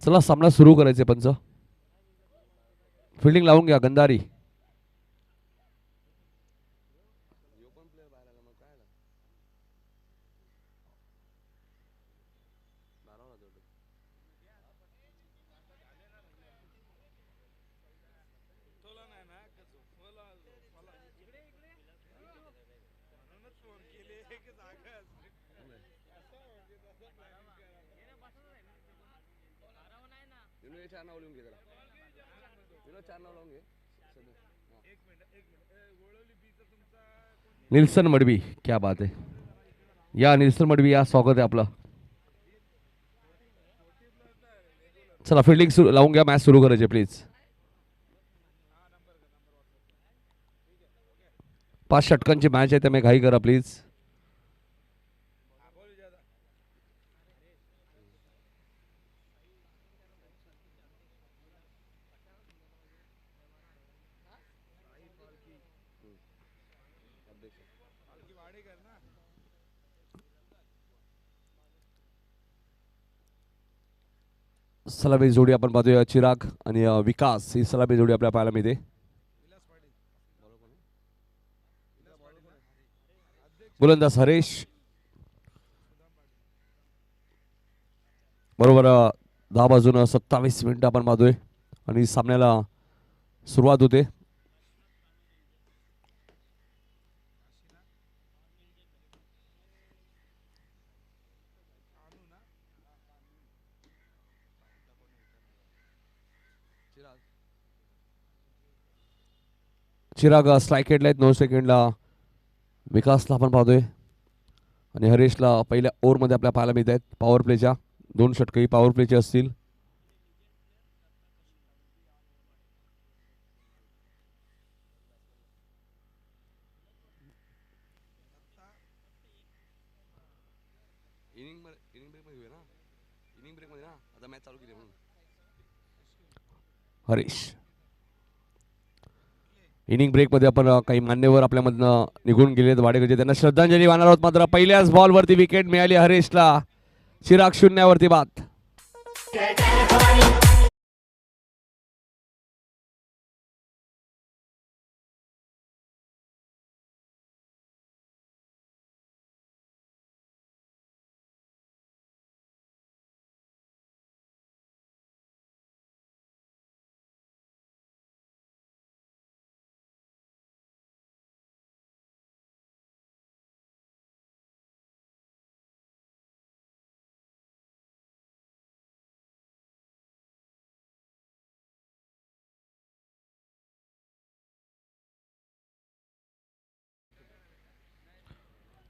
चला सामना सुरू करायचे पंच. फिल्डिंग लावून घ्या गंधारी. निल्सन मडवी, क्या बात आहे. या निल्सन मडवी या, स्वागत आहे आपलं. चला फिल्डिंग लावून घ्या, मॅच सुरू करायचे प्लीज. 5 षटकांची मॅच आहे त्यामुळे घाई करा प्लीज. सलामी जोडी आपण पाहतोय चिराग आणि विकास ही सलामी जोडी आपल्याला पाहायला मिळते. गोलंदाज हरेश बरोबर 10 वाजून 27 मिनिटं आपण पाहतोय आणि सामन्याला सुरुवात होते. चिराग स्ट्राईक हेडला आहेत 9 सेकंडला. विकासला आपण पाहतोय आणि हरेशला पहिल्या ओव्हरमध्ये आपल्याला पाहायला मिळत आहेत. पॉवर प्लेच्या 2 षटकही पॉवर प्लेचे असतील. हरीश इनिंग ब्रेकमध्ये आपण काही मान्यवर आपल्यामधनं निघून गेलेत वाडेकरचे, त्यांना श्रद्धांजली वाहणार आहोत. मात्र पहिल्याच बॉलवरती विकेट मिळाली हरेशला. चिराग 0वरती बाद.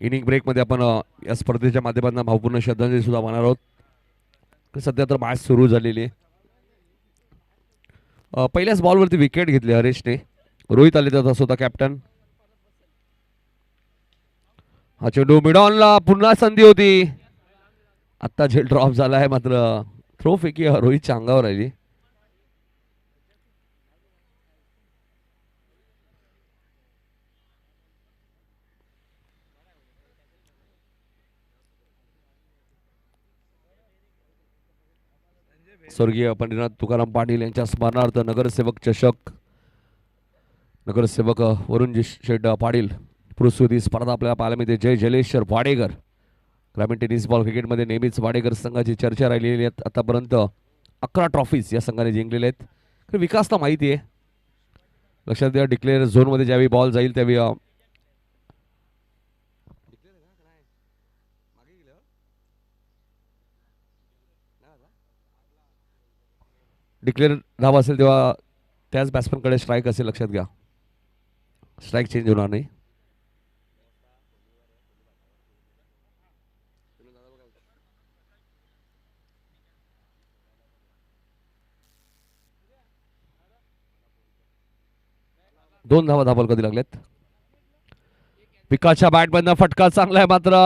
इनिंग ब्रेकमध्ये आपण या स्पर्धेच्या माध्यमातून भावपूर्ण श्रद्धांजली सुद्धा वाहणार आहोत. सध्या तर मॅच सुरू झालेली आहे. पहिल्याच बॉलवरती विकेट घेतली हरेशने. रोहित आले तर होता कॅप्टन. हा चेंडू मिडॉनला पुन्हा संधी होती. आत्ता झेल ड्रॉप झाला आहे मात्र थ्रो फेकी रोहितच्या अंगावर आली. स्वर्गीय पंडितनाथ तुकाराम पाटील यांच्या स्मरणार्थ नगरसेवक चषक, नगरसेवक वरुणजी शेठ पाटील पुरस्कृती स्पर्धा आपल्याला पाहायला मिळते. जय जलेश्वर वाडेकर. ग्रामीण टेनिस बॉल क्रिकेटमध्ये नेहमीच वाडेकर संघाची चर्चा राहिलेली आहे. आतापर्यंत 11 ट्रॉफीज या संघाने जिंकलेल्या आहेत. विकासला माहिती आहे. लक्षात द्या डिक्लेअर झोनमध्ये ज्यावेळी बॉल जाईल त्यावेळी डिक्लेअर धाव असेल तेव्हा त्याच बॅट्समनकडे स्ट्राईक असेल. लक्षात घ्या स्ट्राईक चेंज होणार नाही. दोन धावा धाबल कधी लागल्यात. विकासच्या बॅटमधनं फटका चांगला आहे मात्र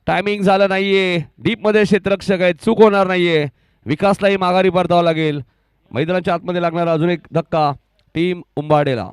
टायमिंग झालं नाहीये. डीप मध्ये क्षेत्ररक्षक आहेत, चूक होणार नाहीये. विकासलाही माघारी परतावं लागेल. मैदानाच्या आतमध्ये लागणारा अजून एक धक्का टीम उंबाडेला.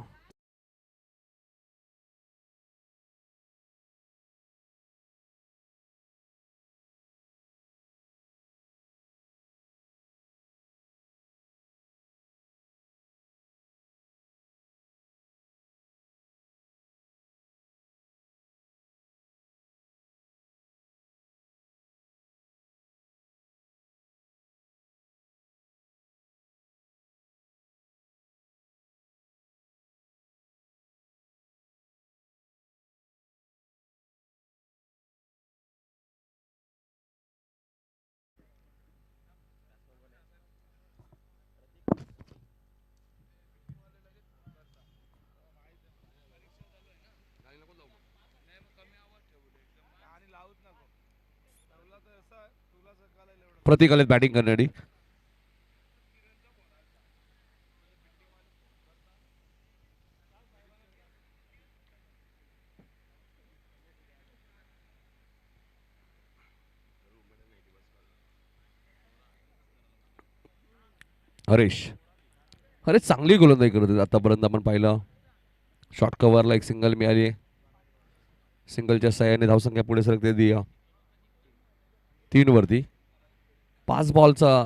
प्रतीक आलेत बॅटिंग करण्यासाठी. हरेश हरेश चांगली गोलंदाजी करत होते आतापर्यंत आपण पाहिलं. शॉर्ट कव्हरला एक सिंगल मिळाली. सिंगलच्या सहाय्याने धावसंख्या पुढे सरकते दिया 3 वरती. 5 बॉलचा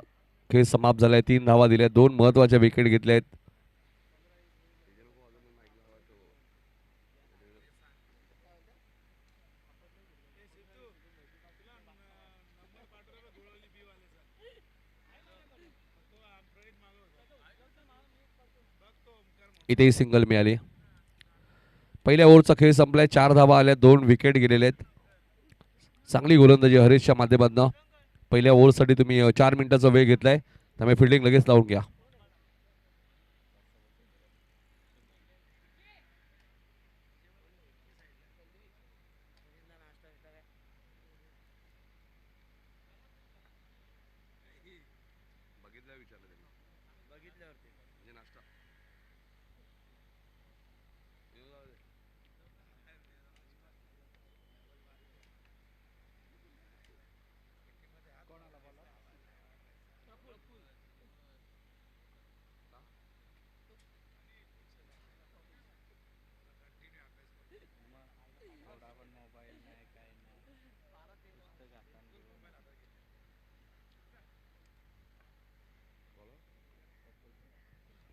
खेळ समाप्त झालाय. 3 धावा दिल्या. 2 महत्वाच्या विकेट घेतल्या आहेत. इथेही सिंगल मिळाली. पहिल्या ओव्हरचा खेळ संपलाय. 4 धावा आल्या. 2 विकेट गेलेले आहेत. चांगली गोलंदाजी हरेशच्या माध्यमातून. पहिल्या ओव्हरसाठी तुम्ही 4 मिनिटाचा वेळ घेतलाय, त्यामुळे फिल्डिंग लगेच लावून घ्या.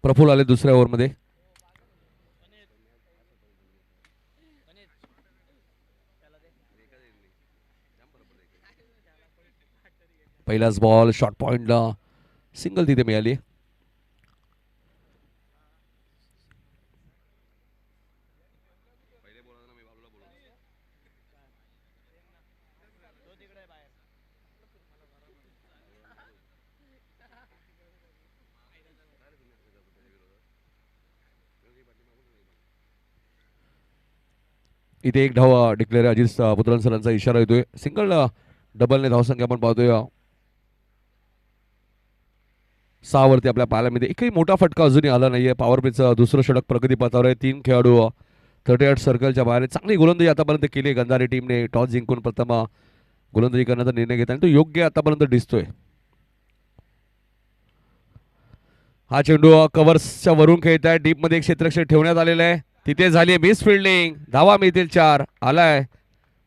प्रफुल्ल आले दुसऱ्या ओव्हरमध्ये. पहिलाच बॉल शॉर्ट पॉइंटला सिंगल तिथे मिळाली. इथे एक धाव डिक्लेअर. अजित पुत्रन सरांचा इशारा येतोय. सिंगल डबलने धावसंख्या आपण पाहतोय 6 वरती आपल्या पाहायला एकही मोठा फटका अजूनही आला नाहीये. पॉवर प्लेचं दुसरं षटक प्रगती पथावर आहे. 3 खेळाडू 38 सर्कलच्या बाहेर. चांगली गोलंदाजी आतापर्यंत केली गंधारे टीमने. टॉस जिंकून प्रथम गोलंदाजी करण्याचा निर्णय घेतला आणि तो योग्य आतापर्यंत दिसतोय. हा चेंडू कव्हर्सच्या वरून खेळत आहे. डीप मध्ये एक क्षेत्ररक्षक ठेवण्यात आलेलं आहे. तिथे झाली मिस फिल्डिंग. धावा मिळतील 4. आलाय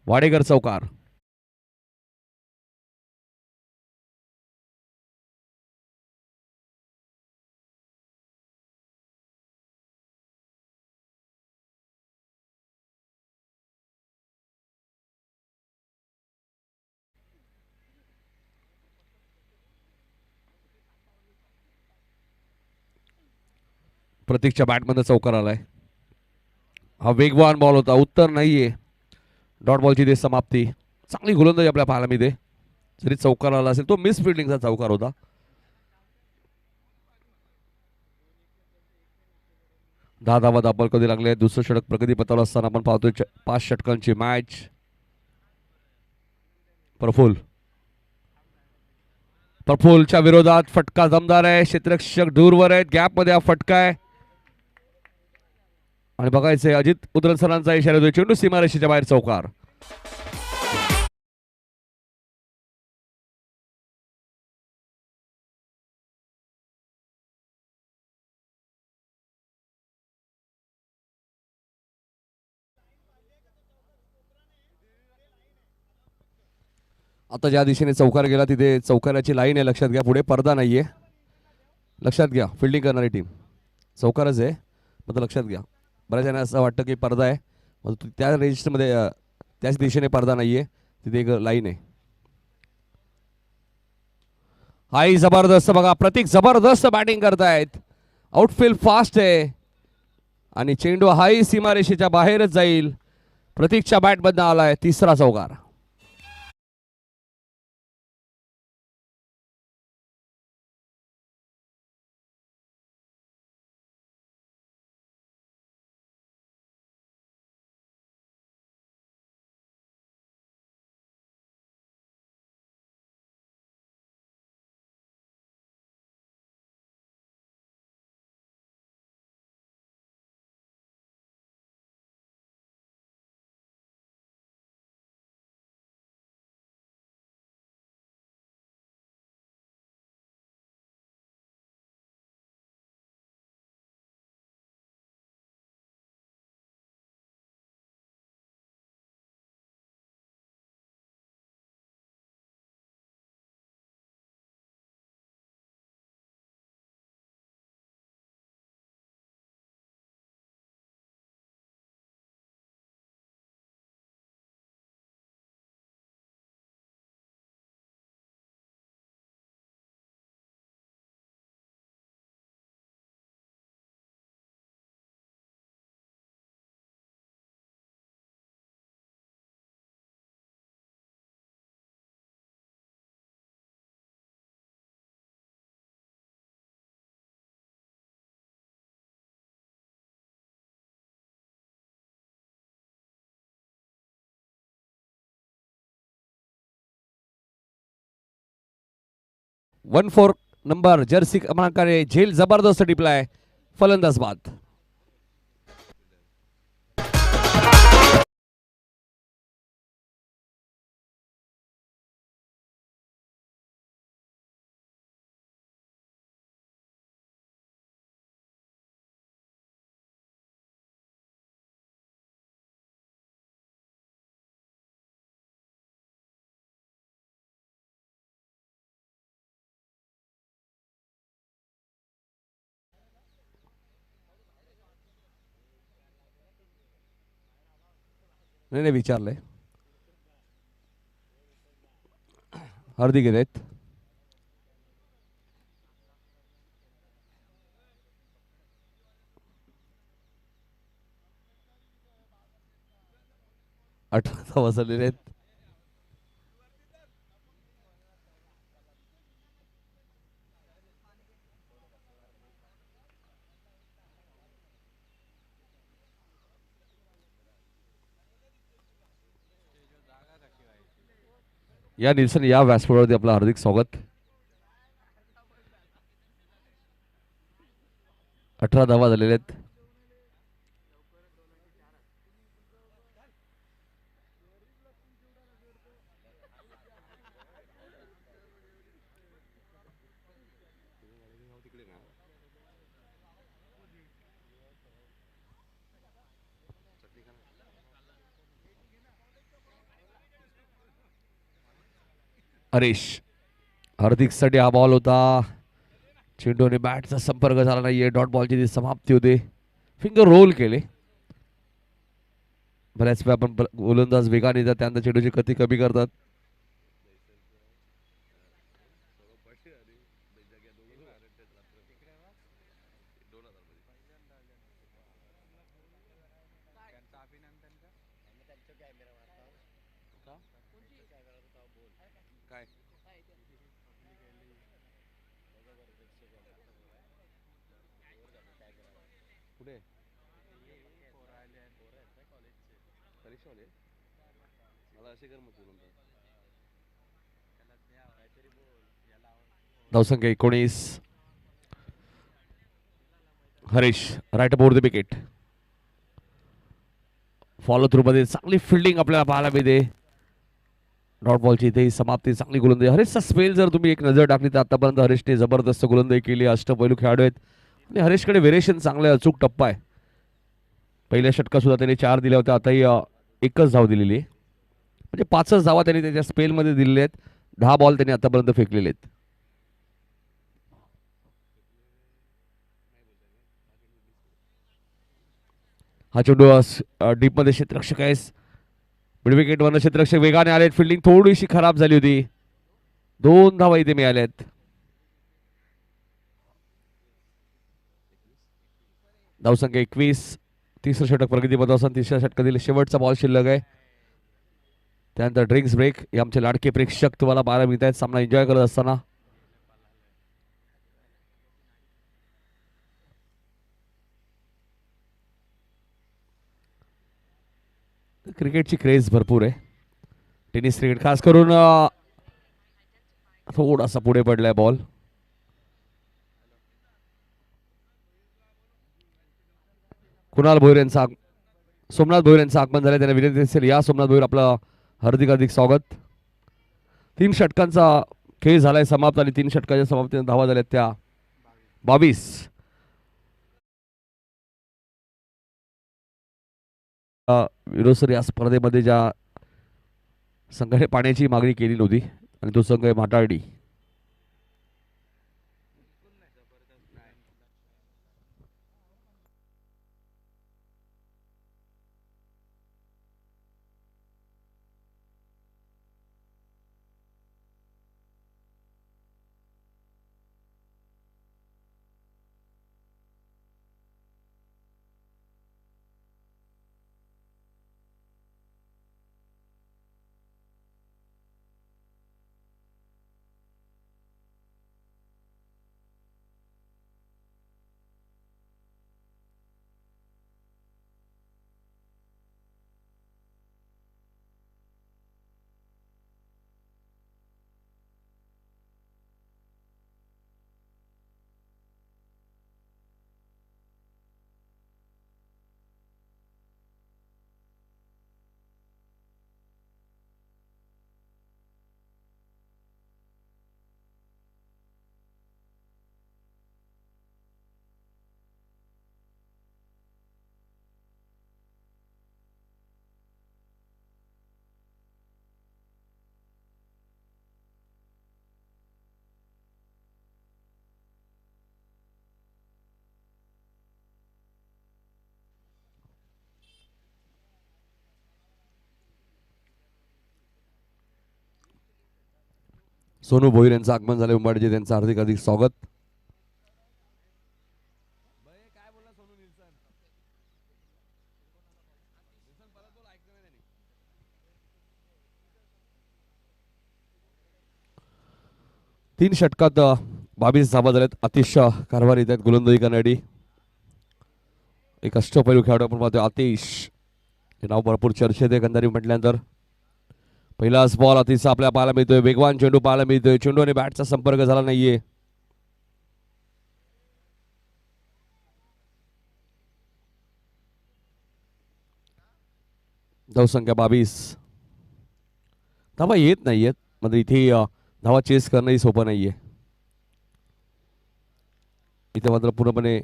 वाडेकर चौकार. प्रतीकच्या बॅटमध्ये चौकार आलाय. हा वेगवान बॉल होता. उत्तर नाहीये. डॉट बॉलची ते समाप्ती. चांगली गोलंदाजी आपल्या पाहायला मिळते. जरी चौकार आला असेल तो मिस फिल्डिंगचा चौकार होता. दहा धावा दाबल कधी लागले. दुसरं षटक प्रगती पथावर असताना आपण पाहतोय 5 षटकांची मॅच. प्रफुल्लच्या विरोधात फटका दमदार आहे. क्षेत्ररक्षक दूरवर आहेत. गॅप मध्ये हा फटका आहे आणि बघायचंय अजित उद्रन सरांचा इशारा देतोय. चेंडू सीमारेषेच्या बाहेर चौकार. आता ज्या दिशेने चौकार गेला तिथे चौकाराची लाईन आहे. लक्षात घ्या. पुढे पडदा नाहीये. लक्षात घ्या. फिल्डिंग करणारी टीम चौकारच आहे. मग लक्षात घ्या. बऱ्याच जणांना असं वाटतं की पडदा आहे. मग त्या रेजिस्टरमध्ये त्याच दिशेने पडदा नाहीये. तिथे एक लाईन आहे. हाही जबरदस्त बघा. प्रतीक जबरदस्त बॅटिंग करतायत. आउटफील्ड फास्ट आहे आणि चेंडू हाही सीमारेषेच्या बाहेरच जाईल. प्रतीकच्या बॅटमधनं आलाय 3रा चौकार. 1-4 नंबर जर्सी क्रमांकाने झेल जबरदस्त टिपलाय फलंदाज बाद. नाही विचारलंय. हार्दिक आहेत. अठरा वाजलेले आहेत. या निल्सन या व्यासपीठावरती आपलं हार्दिक स्वागत. 18 धावा झालेल्या आहेत. हरीश हार्दिकसाठी हा बॉल होता. चेंडूने बॅटचा संपर्क झाला नाहीये. डॉट बॉलची समाप्ती होते. फिंगर रोल केले. बऱ्याच वेळा आपण गोलंदाज वेगाने येतात त्यानंतर चेंडूची गती कमी करतात. धावसंख्या 19. हरीश राईट बोर्ड द विकेट. फॉलो थ्रू मध्ये चांगली फिल्डिंग आपल्याला पाहायला मिळते. डॉट बॉलची इथे समाप्ती चांगली गोलंदाजी. हरीशचा स्पेल जर तुम्ही एक नजर टाकली तर आतापर्यंत हरीशने जबरदस्त गोलंदाजी केली. अष्टपैलू खेळाडू आहेत आणि हरीशकडे व्हेरिएशन चांगलं अचूक टप्पा आहे. पहिल्या षटकात सुद्धा त्यांनी 4 दिल्या होत्या. आताही एकच धाव दिलेली आहे. म्हणजे 5च धावा त्यांनी त्याच्या स्पेलमध्ये दिलेल्या आहेत. 10 बॉल त्यांनी आतापर्यंत फेकलेले आहेत. हा चेंडू डीपमध्ये क्षेत्ररक्षक आहे. मिड विकेट वरनं क्षेत्ररक्षक वेगाने आलेत. फिल्डिंग थोडीशी खराब झाली होती. 2 धावा इथे मिळाल्यात. धावसंख्या 21. तिसरं षटक प्रगतीपथ असून तिसऱ्या षटकातील शेवटचा बॉल शिल्लक आहे. त्यानंतर ड्रिंक्स ब्रेक. हे आमचे लाडके प्रेक्षक तुम्हाला पाहायला मिळत आहेत सामना एन्जॉय करत असताना. क्रिकेटची क्रेज भरपूर आहे. टेनिस क्रिकेट खास करून थोडासा पुढे पडलाय बॉल. कुणाल भोईर यांचा सोमनाथ भोईर यांचं आगमन झालं. त्यांना विनंती असेल या सोमनाथ भोईर आपलं हार्दिक स्वागत. 3 षटकांचा खेळ झालाय समाप्त आणि 3 षटकाच्या समाप्तीने धावा झाल्यात त्या 22. विरोसर या स्पर्धेमध्ये ज्या संघाने पाण्याची मागणी केली नव्हती आणि तो संघ आहे माटारडी. सोनू भोईर यांचं आगमन झाले उंबाडीचे, त्यांचं हार्दिक हार्दिक स्वागत. तीन षटकात 22 धावा झाल्यात. आतिश कारभार येत आहेत गोलंदाजी करणारी. एक अष्टपैलू खेळाडू आपण पाहतोय आतिश, हे नाव भरपूर चर्चेत आहे गंधारी म्हटल्यानंतर. पहिलाच बॉल अतिशय आपल्याला पाहायला मिळतोय. वेगवान चेंडू पाहायला मिळतोय. चेंडू आणि बॅटचा संपर्क झाला नाहीये. धावसंख्या 22. धावा येत नाहीयेत, म्हणजे इथे धावा चेस करणंही सोपं नाहीये. इथे मात्र पूर्णपणे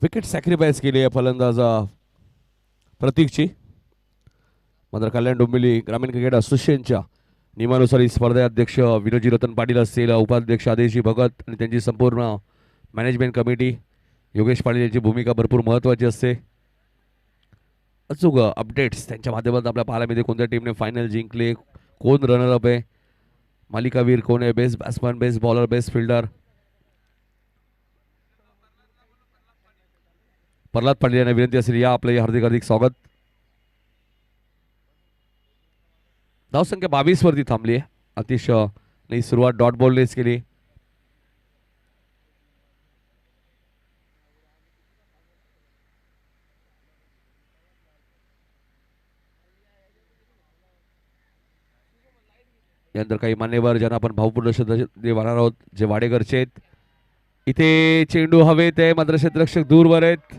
विकेट सॅक्रिफाईस केली आहे फलंदाज प्रतीकची. मात्र कल्याण डोंबिवली ग्रामीण क्रिकेट असोसिएशनच्या नियमानुसार ही स्पर्धा अध्यक्ष विनोदजी रतन पाटील असतील, उपाध्यक्ष आदेशजी भगत आणि त्यांची संपूर्ण मॅनेजमेंट कमिटी, योगेश पाटील यांची भूमिका भरपूर महत्त्वाची असते. अचूक अपडेट्स त्यांच्या माध्यमातून आपल्याला पाहायला मिळते. कोणत्या टीमने फायनल जिंकले, कोण रनरअप आहे, मालिकावीर कोण आहे, best batsman, best bowler, best fielder. Pralhad Patil यांना विनंती असेल, या आपलं हार्दिक हार्दिक स्वागत. धावसंख्या 22 वरती थांबली आहे. अतिशय सुरुवात डॉट बॉलनेच केली. यानंतर काही मान्यवर ज्यांना आपण भावपूर्ण श्रद्धांजली वाहणार आहोत, जे वाडेकरचे आहेत. इथे चेंडू हवेत आहे, मात्र क्षेत्ररक्षक दूरवर आहेत.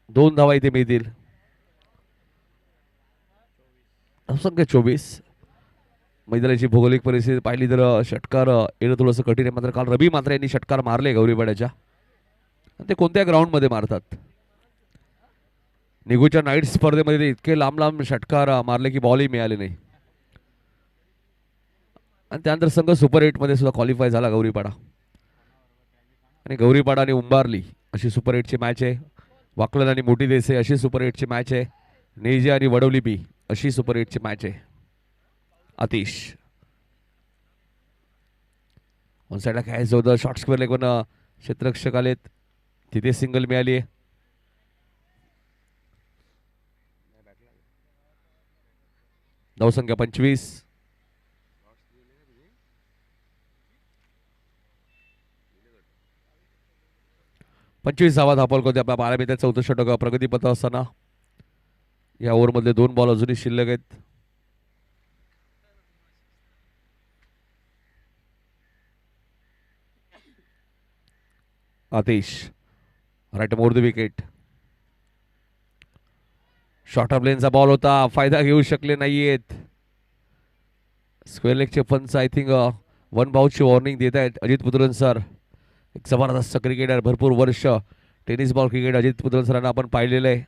2 धावा इथे मिळतील. धावसंख्या 24. मैदानाची भौगोलिक परिस्थिती पाहिली तर षटकार येणं थोडंसं कठीण आहे. मात्र काल रवी मात्र यांनी षटकार मारले गौरीपाड्याच्या. ते कोणत्या ग्राउंडमध्ये मारतात, निघूच्या नाईट स्पर्धेमध्ये ते इतके लांब लांब षटकार मारले की बॉलही मिळाले नाही. आणि त्यानंतर संघ सुपर 8 सुद्धा क्वालिफाय झाला गौरीपाडा. आणि गौरीपाडा आणि उंबारली अशी सुपर 8ची मॅच आहे. वाकलन आणि मोठी देसाई अशी सुपर 8ची मॅच आहे. नेजे आणि वडवली बी अशी सुपर 8ची मॅच आहे. आतिश वन साईडला खेळायचं होतं. शॉर्ट स्क्वेअर लेग वन क्षेत्ररक्षक आलेत, तिथे सिंगल मिळाली आहे. धावसंख्या 25. धावा धापल कोणत्या आपल्या 12 मिनिटात 14 षटक प्रगतीपथ असताना या ओव्हरमधले 2 बॉल अजूनही शिल्लक आहेत. Atish right more the wicket. Short of लेनचा बॉल होता, फायदा घेऊ शकले नाहीयेत. स्क्वेअर लेगचे पंच आय थिंक 1 बाउटची वॉर्निंग देत आहेत. अजित पुत्रन सर एक जबरदस्त क्रिकेटर, भरपूर वर्ष tennis ball cricket Ajit Putran सरांना आपण पाहिलेलं आहे.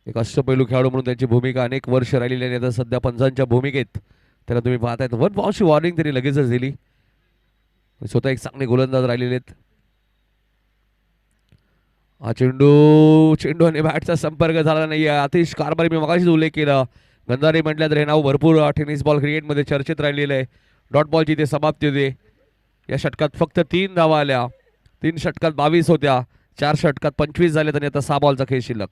एक अष्टपैलू खेळाडू म्हणून त्यांची भूमिका अनेक वर्ष राहिलेली आहे. आता सध्या पंचांच्या भूमिकेत त्याला तुम्ही पाहतायत. 1 बाउटची वॉर्निंग तरी लगेचच दिली. स्वतः एक चांगले गोलंदाज राहिलेले आहेत. हा चेंडू आणि बॅटचा संपर्क झाला नाही. आतिश कारभारी मी मगाशीच उल्लेख केला. गंधारे म्हटलं तर हे नाव भरपूर टेनिस बॉल क्रिकेटमध्ये चर्चेत राहिलेलं आहे. डॉट बॉलची इथे समाप्ती होते. या षटकात फक्त 3 धावा आल्या. 3 षटकात 22 होत्या, 4 षटकात 25 झाल्यात आणि आता 6 बॉलचा खेळ शिल्लक.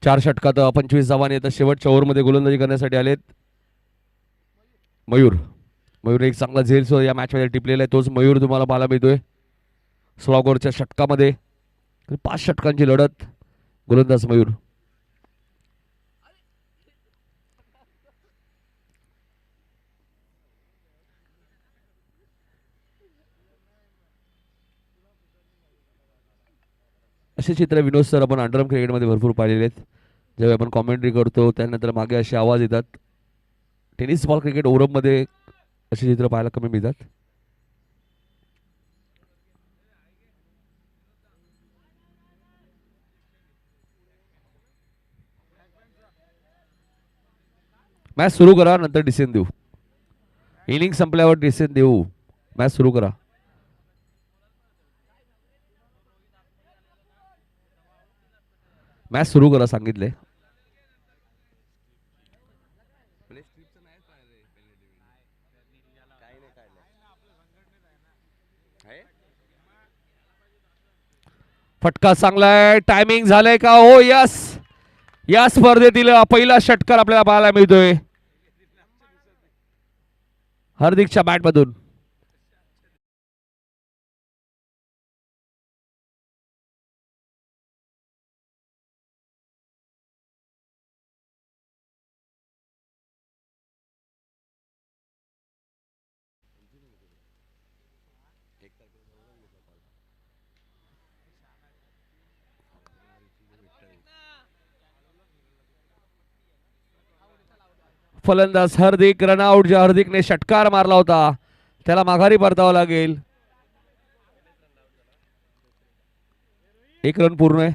चार षटकात 25 धावांनी आता शेवटच्या ओव्हरमध्ये गोलंदाजी करण्यासाठी आलेत मयूर एक चांगला झेल या मॅचमध्ये टिपलेला आहे. तोच मयूर तुम्हाला पाहायला मिळतोय. 16 ओव्हरच्या षटकामध्ये 5 षटकांची लढत. गोलंदाज मयूर. असे चित्र विनोद सर आपण अंडरआर्म क्रिकेटमध्ये भरपूर पाहिलेले आहेत. जेव्हा आपण कॉमेंट्री करतो त्यानंतर मागे असे आवाज येतात. टेनिस बॉल क्रिकेट ओव्हरमध्ये असे चित्र पाहायला कमी मिळतात. मॅच सुरू करा, नंतर डिसिजन देऊ. इनिंग संपल्यावर डिसिजन देऊ. मॅच सुरू करा. मॅच सुरू करा सांगितले. फटका चांगलाय. टायमिंग झालंय का? हो यस. या स्पर्धेतील पहिला षटकार आपल्याला पाहायला मिळतोय हार्दिकच्या बॅटमधून. फलंदाज हार्दिक रनआउट. ज्या हार्दिकने षटकार मारला होता त्याला माघारी परतावं लागेल. एक रन पूर्ण आहे.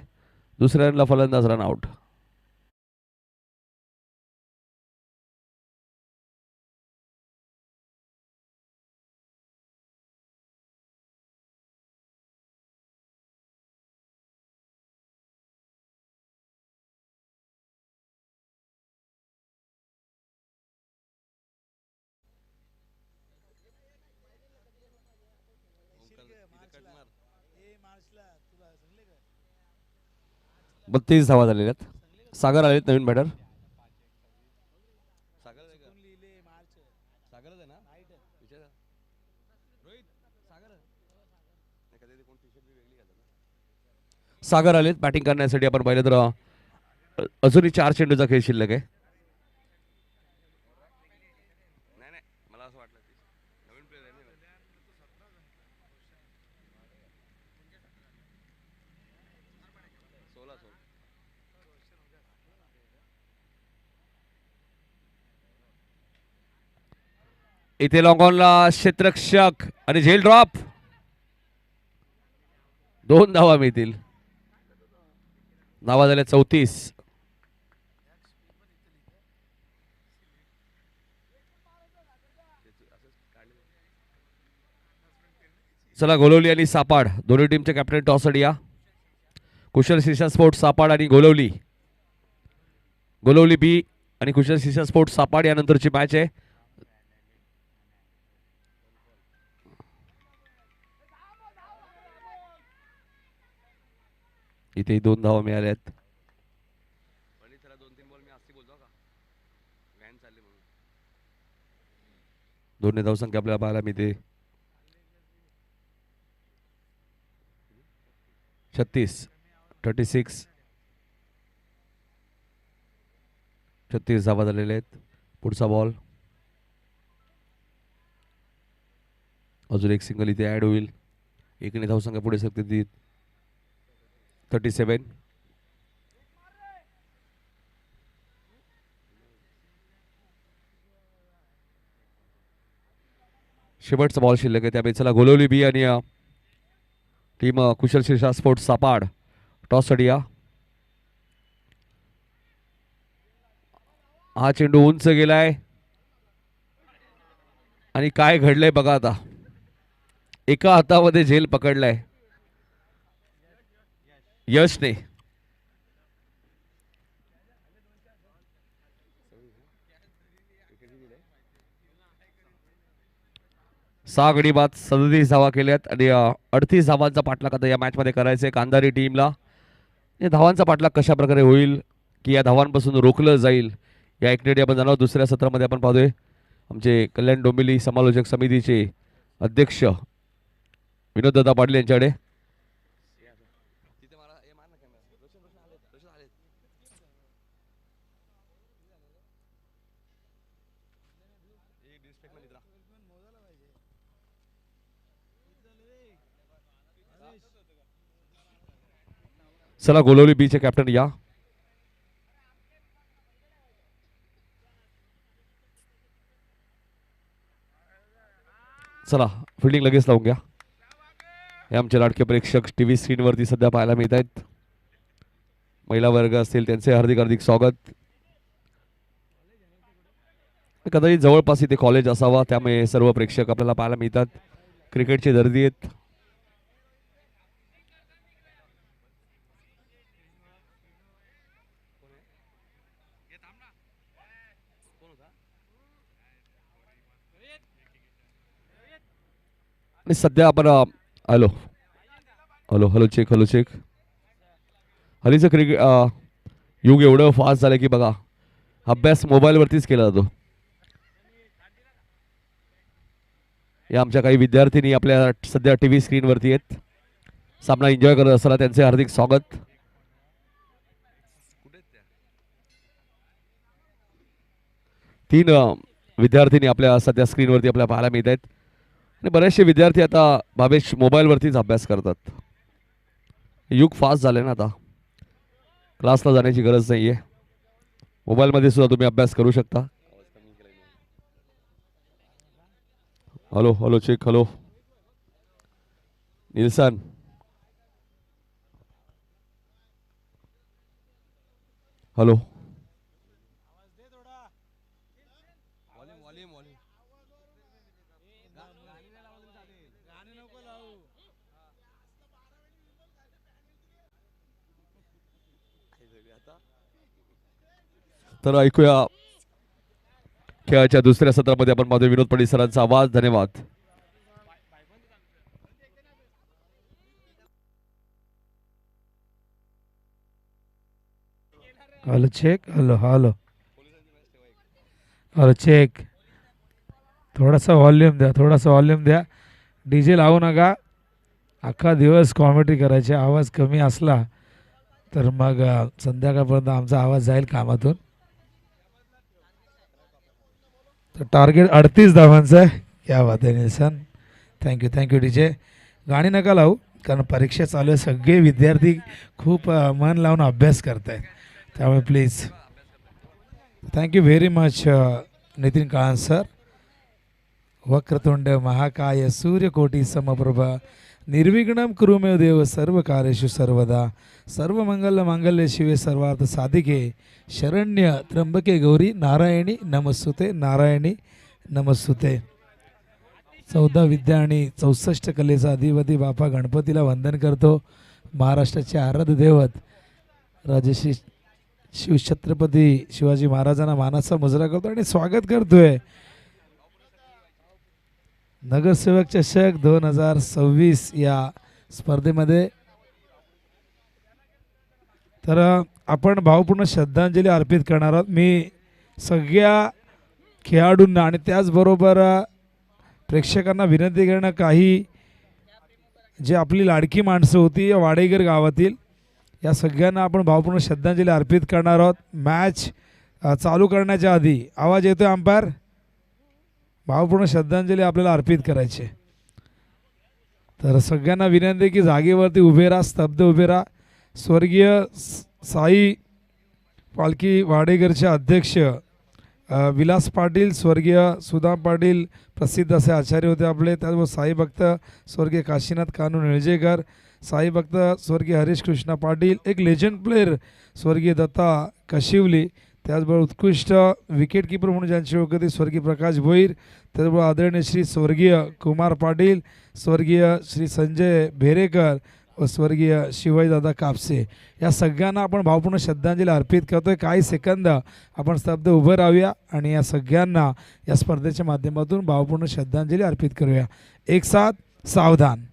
दुसऱ्या रनला फलंदाज रनआउट. बत्तीस धावा झालेल्या आहेत. सागर आलेत नवीन बॅटर. सागर आलेत बॅटिंग करण्यासाठी. आपण पाहिलं तर अजूनही 4 चेंडूचा खेळ शिल्लक आहे. इथे लॉंगॉनला क्षेत्ररक्षक आणि झेल ड्रॉप. 2 धावा मिळतील. धावा झाल्या 34. चला गोलवली आणि सापाड दोन्ही टीमचे कॅप्टन टॉस या. कुशल शिषा स्पोर्ट्स सापाड आणि गोलवली. गोलवली बी आणि कुशल शिषा स्पोर्ट्स सापाड यानंतरची मॅच आहे. इथे 2 धावा मिळाल्या आहेत. दोन्ही धावसंख्या आपल्याला पाहायला मिळते 36. 36 36 धावा झालेले आहेत. पुढचा बॉल. अजून एक सिंगल इथे ऍड होईल. एकने धावसंख्या पुढे सरकते ती 37. शेवटचा बॉल शिल्लक आहे. त्यामुळे चला गोलवली बी आणि टीम कुशल शिषा स्पोर्ट्स सापाड टॉस या. हा चेंडू उंच गेलाय आणि काय घडलंय बघा आता. एका हातामध्ये झेल पकडलाय यशने. सहा गडी बाद 37 धावा केल्यात आणि 38 धावांचा पाठलाग आता या मॅच मध्ये करायचा आहे कांधारी टीमला. या धावांचा पाठलाग कशा प्रकारे होईल की या धावांपासून रोखलं जाईल या एकनेटी आपण जाणार. दुसऱ्या सत्रामध्ये आपण पाहतोय आमचे कल्याण डोंबिवली समालोचक समितीचे अध्यक्ष विनोददादा पाटील यांच्याकडे. चला गोलवली बीचे कॅप्टन या. चला फिल्डिंग लगेच लावून घ्या. हे आमचे लाडके प्रेक्षक टीव्ही स्क्रीनवरती सध्या पाहायला मिळत आहेत. महिला वर्ग असतील त्यांचे हार्दिक हार्दिक स्वागत. कदाचित जवळपास इथे कॉलेज असावा त्यामुळे सर्व प्रेक्षक आपल्याला पाहायला मिळतात. क्रिकेटचे दर्दी आहेत. आणि सध्या आपण hello hello hello check hello check. हल्लीचं क्रिकेट युग एवढं फास्ट झालं की बघा अभ्यास मोबाईलवरतीच केला जातो. या आमच्या काही विद्यार्थिनी आपल्या सध्या टीव्ही स्क्रीनवरती आहेत. सामना एन्जॉय करत असताना त्यांचे हार्दिक स्वागत. तीन विद्यार्थिनी आपल्या सध्या स्क्रीनवरती आपल्याला पाहायला मिळत आहेत. आणि बरेचसे विद्यार्थी आता भावेश मोबाईलवरतीच अभ्यास करतात. युग फास्ट झाले ना आता. क्लासला जाण्याची गरज नाही आहे. मोबाईलमध्ये सुद्धा तुम्ही अभ्यास करू शकता. Hello hello check hello Nilson. Hello तर ऐकूया खेळाच्या दुसऱ्या सत्रामध्ये आपण पाहतोय विनोद पंडित सरांचा आवाज. धन्यवाद. Hello check hello hello hello check. थोडासा वॉल्यूम द्या थोडासा वॉल्यूम द्या. डीजे लावू नका. अख्खा दिवस कॉमेडी करायचे. आवाज कमी असला तर मग संध्याकाळपर्यंत आमचा आवाज जाईल कामातून. तर टार्गेट 38 धावांचं आहे. क्या बात आहे निल्सन. Thank you DJ. गाणी नका लावू कारण परीक्षा चालू आहे. सगळे विद्यार्थी खूप मन लावून अभ्यास करत आहेत त्यामुळे please. Thank you very much Nitin काळान सर. वक्रतुंड महाकाय सूर्यकोटी समप्रभा निर्विघ्नं कुरु मे देव सर्व कार्येषु सर्वदा. सर्व मंगल मांगल्ये शिवे सर्वार्थ साधिके शरण्य त्र्यंबके गौरी नारायणी नमस्तुते नारायणी नमस्तुते. 14 विद्या आणि 64 कलेचा अधिपती बापा गणपतीला वंदन करतो. महाराष्ट्राचे आराध्य दैवत राजश्री शिवछत्रपती शिवाजी महाराजांना मानाचा मुजरा करतो आणि स्वागत करतोय. नगरसेवक चषक 2026 या स्पर्धेमध्ये. तर आपण भावपूर्ण श्रद्धांजली अर्पित करणार आहोत. मी सगळ्या खेळाडूंना आणि त्याचबरोबर प्रेक्षकांना विनंती करणं काही जे आपली लाडकी माणसं होती या वाडेगर गावातील या सगळ्यांना आपण भावपूर्ण श्रद्धांजली अर्पित करणार आहोत. मॅच चालू करण्याच्या आधी आवाज येतोय अंपायर. भावपूर्ण श्रद्धांजली आपल्याला अर्पित करायची. तर सगळ्यांना विनंती की जागेवरती उभे राहा स्तब्ध उभे राहा. स्वर्गीय साई पालखी वाडेगरचे अध्यक्ष विलास पाटील स्वर्गीय सुदाम पाटील प्रसिद्ध असे आचार्य होते आपले. त्याचबरोबर साई भक्त स्वर्गीय काशीनाथ कानू निळजेकर. साई भक्त स्वर्गीय हरीश कृष्णा पाटील. एक लेजंड प्लेयर स्वर्गीय दत्ता कशिवली. त्याचबरोबर उत्कृष्ट विकेट किपर म्हणून ज्यांची ओळख होती स्वर्गीय प्रकाश भोईर. त्याचबरोबर आदरणीय श्री स्वर्गीय कुमार पाटील. स्वर्गीय श्री संजय भेरेकर व स्वर्गीय शिवाजीदादा कापसे. या सगळ्यांना आपण भावपूर्ण श्रद्धांजली अर्पित करतोय. काही सेकंद आपण स्तब्ध उभं राहूया आणि या सगळ्यांना या स्पर्धेच्या माध्यमातून भावपूर्ण श्रद्धांजली अर्पित करूया. एक साथ सावधान.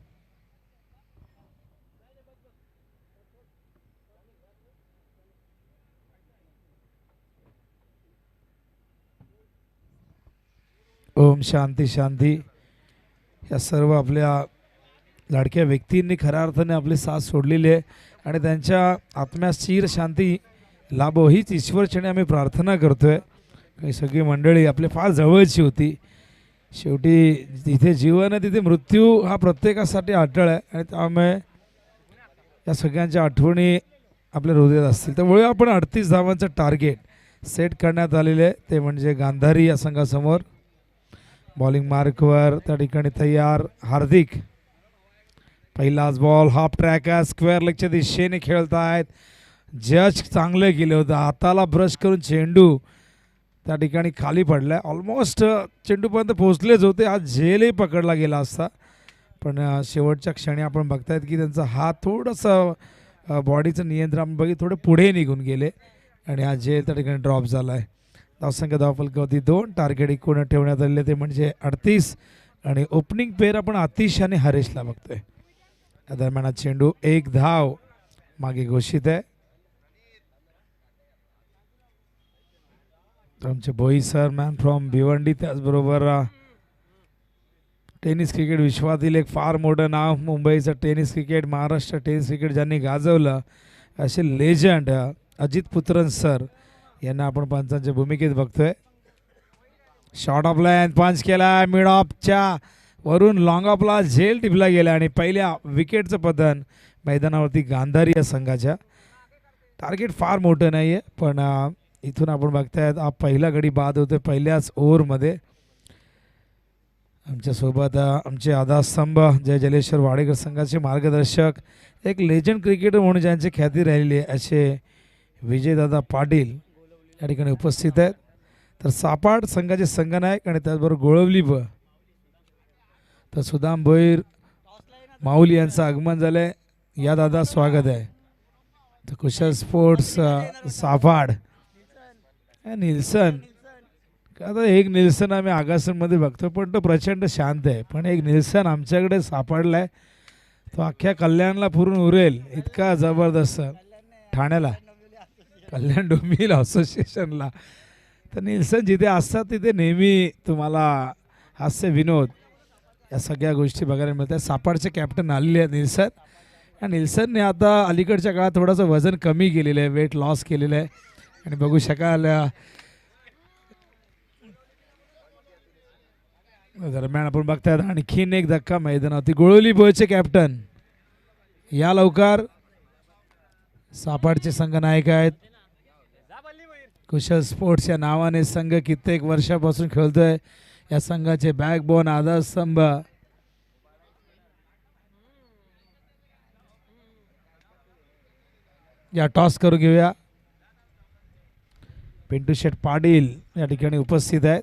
ओम शांती शांती. या सर्व आपल्या लाडक्या व्यक्तींनी खऱ्या अर्थाने आपली साथ सोडलेली आहे आणि त्यांच्या आत्म्यास चिर शांती लाभो हीच ईश्वरचरणी आम्ही प्रार्थना करतोय. काही सगळी मंडळी आपल्या फार जवळची होती. शेवटी जिथे जीवन आहे तिथे मृत्यू हा प्रत्येकासाठी अटळ आहे आणि त्यामुळे या सगळ्यांच्या आठवणी आपल्या हृदयात असतील. तर वळूया आपण 38 धावांचं टार्गेट सेट करण्यात आलेले आहे, ते म्हणजे गांधारी या संघासमोर. बॉलिंग मार्कवर त्या ठिकाणी तयार हार्दिक. पहिलाच बॉल हाफ ट्रॅक आहे, स्क्वेअर लेगच्या दिशेने खेळतायत. जज चांगलं केलं होतं, हाताला ब्रश करून चेंडू त्या ठिकाणी खाली पडलाय. ऑलमोस्ट चेंडूपर्यंत पोहोचलेच होते, आज झेलही पकडला गेला असता, पण शेवटच्या क्षणी आपण बघतायत की त्यांचा हात थोडंसं बॉडीचं नियंत्रण बघित थोडे पुढे निघून गेले आणि हा झेल त्या ठिकाणी ड्रॉप झाला आहे. धावसंख्या धावफलकावरती 2, टार्गेट एकूण ठेवण्यात आलेले ते म्हणजे 38 आणि ओपनिंग पेअर आपण आतिश आणि हरेशला बघतोय. या दरम्यान हा चेंडू 1 धाव मागे घोषित आहे. आमचे भोई सर मॅन फ्रॉम भिवंडी, त्याचबरोबर टेनिस क्रिकेट विश्वातील एक फार मोठं नाव, मुंबईचं tennis cricket, Maharashtra tennis cricket ज्यांनी गाजवलं असे लेजंड अजित पुत्रन सर यांना आपण पंचांच्या भूमिकेत बघतोय. शॉर्ट ऑफ लाईन पंच केला, मिड ऑफच्या वरून लॉंग ऑफला झेल टिपला गेला आणि पहिल्या विकेटचं पतन मैदानावरती गांधारी या संघाच्या. टार्गेट फार मोठं नाही आहे, पण इथून आपण बघतायत हा पहिला गडी बाद होतोय पहिल्याच ओव्हरमध्ये. आमच्यासोबत आमचे आधारस्तंभ जय जलेश्वर वाडेकर संघाचे मार्गदर्शक, एक लेजंड क्रिकेटर म्हणून ज्यांची ख्याती राहिली आहे असे विजयदादा पाटील या ठिकाणी उपस्थित आहेत. तर सापाड संघाचे संघनायक आणि त्याचबरोबर गोळवली तर सुदाम भोईर माऊली यांचं आगमन झालंय. या दादा स्वागत आहे. तर कुशल स्पोर्ट्स सापाड निल्सन, आता एक निल्सन आम्ही आगासनमध्ये बघतो पण तो प्रचंड शांत आहे, पण एक निल्सन आमच्याकडे सापडलाय, तो अख्ख्या कल्याणला पुरून उरेल इतका जबरदस्त. ठाण्याला कल्याण डोंबिवली असोसिएशनला. तर निल्सन जिथे असतात तिथे नेहमी तुम्हाला हास्य विनोद या सगळ्या गोष्टी बघायला मिळतात. सापाडचे कॅप्टन आलेले आहेत निल्सन. या निल्सनने आता अलीकडच्या काळात थोडंसं वजन कमी केलेलं आहे, वेट लॉस केलेलं आहे आणि बघू शकाल दरम्यान आपण बघतायत आणखीन एक धक्का मैदानावरती. गोळवली बोयचे कॅप्टन या लवकर. सापाडचे संघ नायक आहेत. कुशल स्पोर्ट्स या नावाने संघ कित्येक वर्षापासून खेळतोय. या संघाचे बॅकबोन आधारस्तंभ या टॉस करून घेऊया. पिंटू शेठ पाटील या ठिकाणी उपस्थित आहेत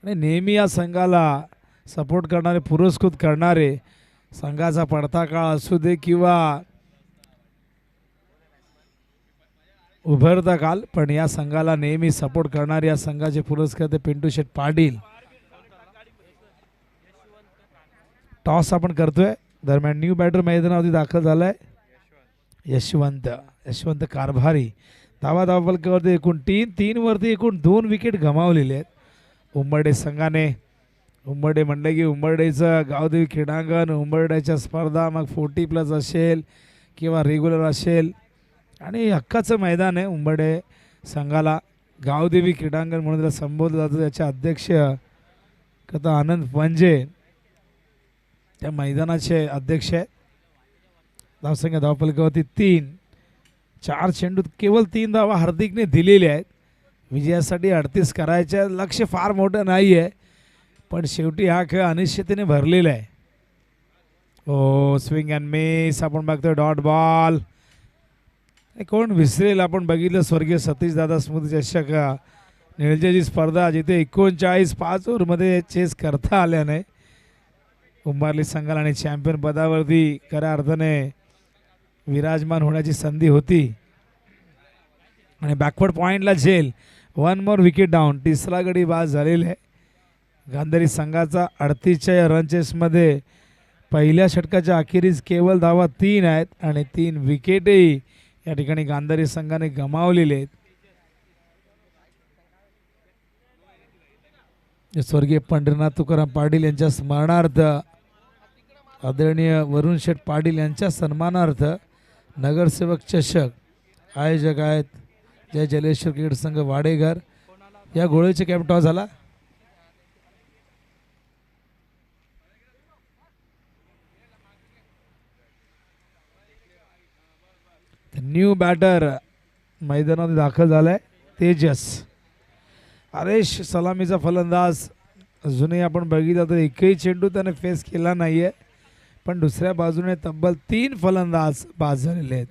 आणि नेहमी या संघाला सपोर्ट करणारे, पुरस्कृत करणारे, संघाचा पडता काळ असू दे किंवा उभरता काल, पण या संघाला नेहमी सपोर्ट करणारे या संघाचे पुरस्कार पिंटू शेठ पाटील. टॉस आपण करतोय. दरम्यान न्यू बॅटर मैदानावरती दाखल झालाय यशवंत कारभारी. धावफलकावरती एकूण 3 वरती एकूण 2 विकेट गमावलेले आहेत उंबरडे संघाने. उंबरडे म्हणलं की उंबरडेचं गावदेवी क्रीडांगण, उंबरड्याच्या स्पर्धा मग 40+ असेल किंवा रेग्युलर असेल आणि हक्काचं मैदान आहे उंबरडे संघाला. गावदेवी क्रीडांगण म्हणून त्याला संबोधलं जातं. त्याचे अध्यक्ष कथा आनंद पंजे त्या मैदानाचे अध्यक्ष आहेत. धावसंख्या धावफलकावरती 3, 4 चेंडूत केवळ 3 धावा हार्दिकने दिलेल्या आहेत. विजयासाठी 38 करायच्या, लक्ष फार मोठं नाही आहे, पण शेवटी हा खेळ अनिश्चिततेने भरलेला आहे. ओ स्विंग अँड मिस आपण बघतोय, डॉट बॉल. कोण विसरेल, आपण बघितलं स्वर्गीय सतीशदादा स्मृती चषक निळजेची स्पर्धा जिथे 39 5 ओव्हरमध्ये चेस करता आल्या नाही. उंबारली संघाला आणि चॅम्पियन पदावरती खऱ्या अर्थाने विराजमान होण्याची संधी होती आणि बॅकवर्ड पॉईंटला झेल. 1 मोर विकेट डाऊन, तिसरा गडी बाद झालेला आहे. गांधारी संघाचा 38च्या या रन चेसमध्ये पहिल्या षटकाच्या अखेरीस केवळ धावा 3 आहेत आणि 3 विकेटही या ठिकाणी गांधारी संघाने गमावलेले आहेत. स्वर्गीय पंढरीनाथ तुकाराम पाटील यांच्या स्मरणार्थ, आदरणीय वरुण शेठ पाटील यांच्या सन्मानार्थ नगरसेवक चषक आयोजक आहेत जय जलेश्वर क्रिकेट संघ वाडेघर. या गोळीचे कॅप टॉस झाला. न्यू बॅटर मैदानात दाखल झालाय तेजस. हरेश सलामीचा फलंदाज. अजूनही आपण बघितलं तर एकही चेंडू त्याने फेस केला नाहीये, पण दुसऱ्या बाजूने तब्बल 3 फलंदाज बाद झालेले आहेत.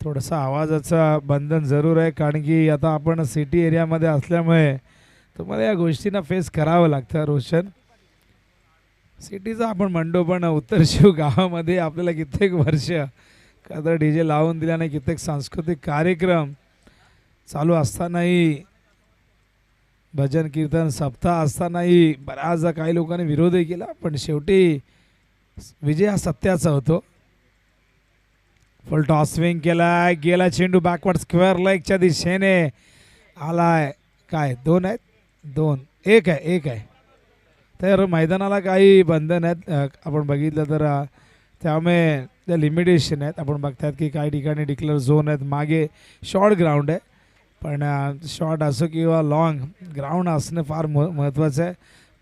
थोडंसं आवाजाचं बंधन जरूर आहे, कारण की आता आपण सिटी एरियामध्ये असल्यामुळे तुम्हाला या गोष्टींना फेस करावं लागतं. रोशन, सिटीचा आपण म्हणतो, पण उत्तर शिव गावामध्ये आपल्याला कित्येक वर्ष का DJ लावून दिल्याने कित्येक सांस्कृतिक कार्यक्रम चालू असतानाही, भजन कीर्तन सप्ताह असतानाही बऱ्याचदा काही लोकांनी विरोधही केला, पण शेवटी विजय हा सत्याचा होतो. फुल टॉस स्विंग केलाय, गेला चेंडू बॅकवर्ड स्क्वेअर लेगच्या दिशेने आलाय. काय 2 आहेत? 2 1 आहे, 1 आहे. तर मैदानाला काही बंधन आहेत. आपण बघितलं तर त्यामुळे त्या लिमिटेशन आहेत. आपण बघतात की काही ठिकाणी डिक्लेअर झोन आहेत, मागे शॉर्ट ग्राउंड आहे, पण शॉर्ट असो किंवा लॉंग ग्राउंड असणं फार महत्त्वाचं आहे.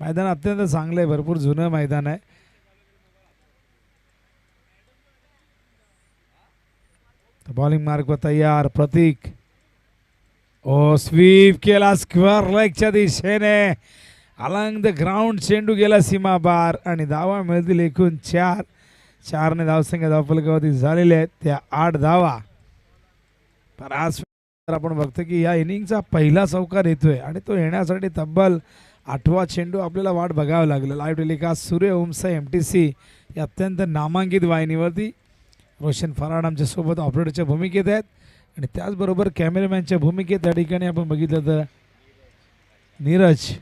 मैदान अत्यंत चांगलं आहे, भरपूर जुनं मैदान आहे. बॉलिंग मार्कवर तयार प्रतीक. ओ स्वीप केला स्क्वेअर लेगच्या दिशेने, अलंग द ग्राउंड चेंडू गेला सीमा बार आणि धावा मिळतील एकूण 4. 4ने धावसंख्या धावफलकावरती झालेले आहेत त्या 8 धावा. पण आज आपण बघतो की या इनिंगचा पहिला चौकार येतोय आणि तो येण्यासाठी तब्बल 8वा चेंडू आपल्याला वाट बघावं लागलं. लाईव्ह टेलिकास्ट सूर्य ओमसा MTC या अत्यंत नामांकित वाहिनीवरती. रोशन फराड आमच्या सोबत ऑपरेटरच्या भूमिकेत आहेत आणि त्याचबरोबर कॅमेरामॅनच्या भूमिकेत त्या ठिकाणी आपण बघितलं तर नीरज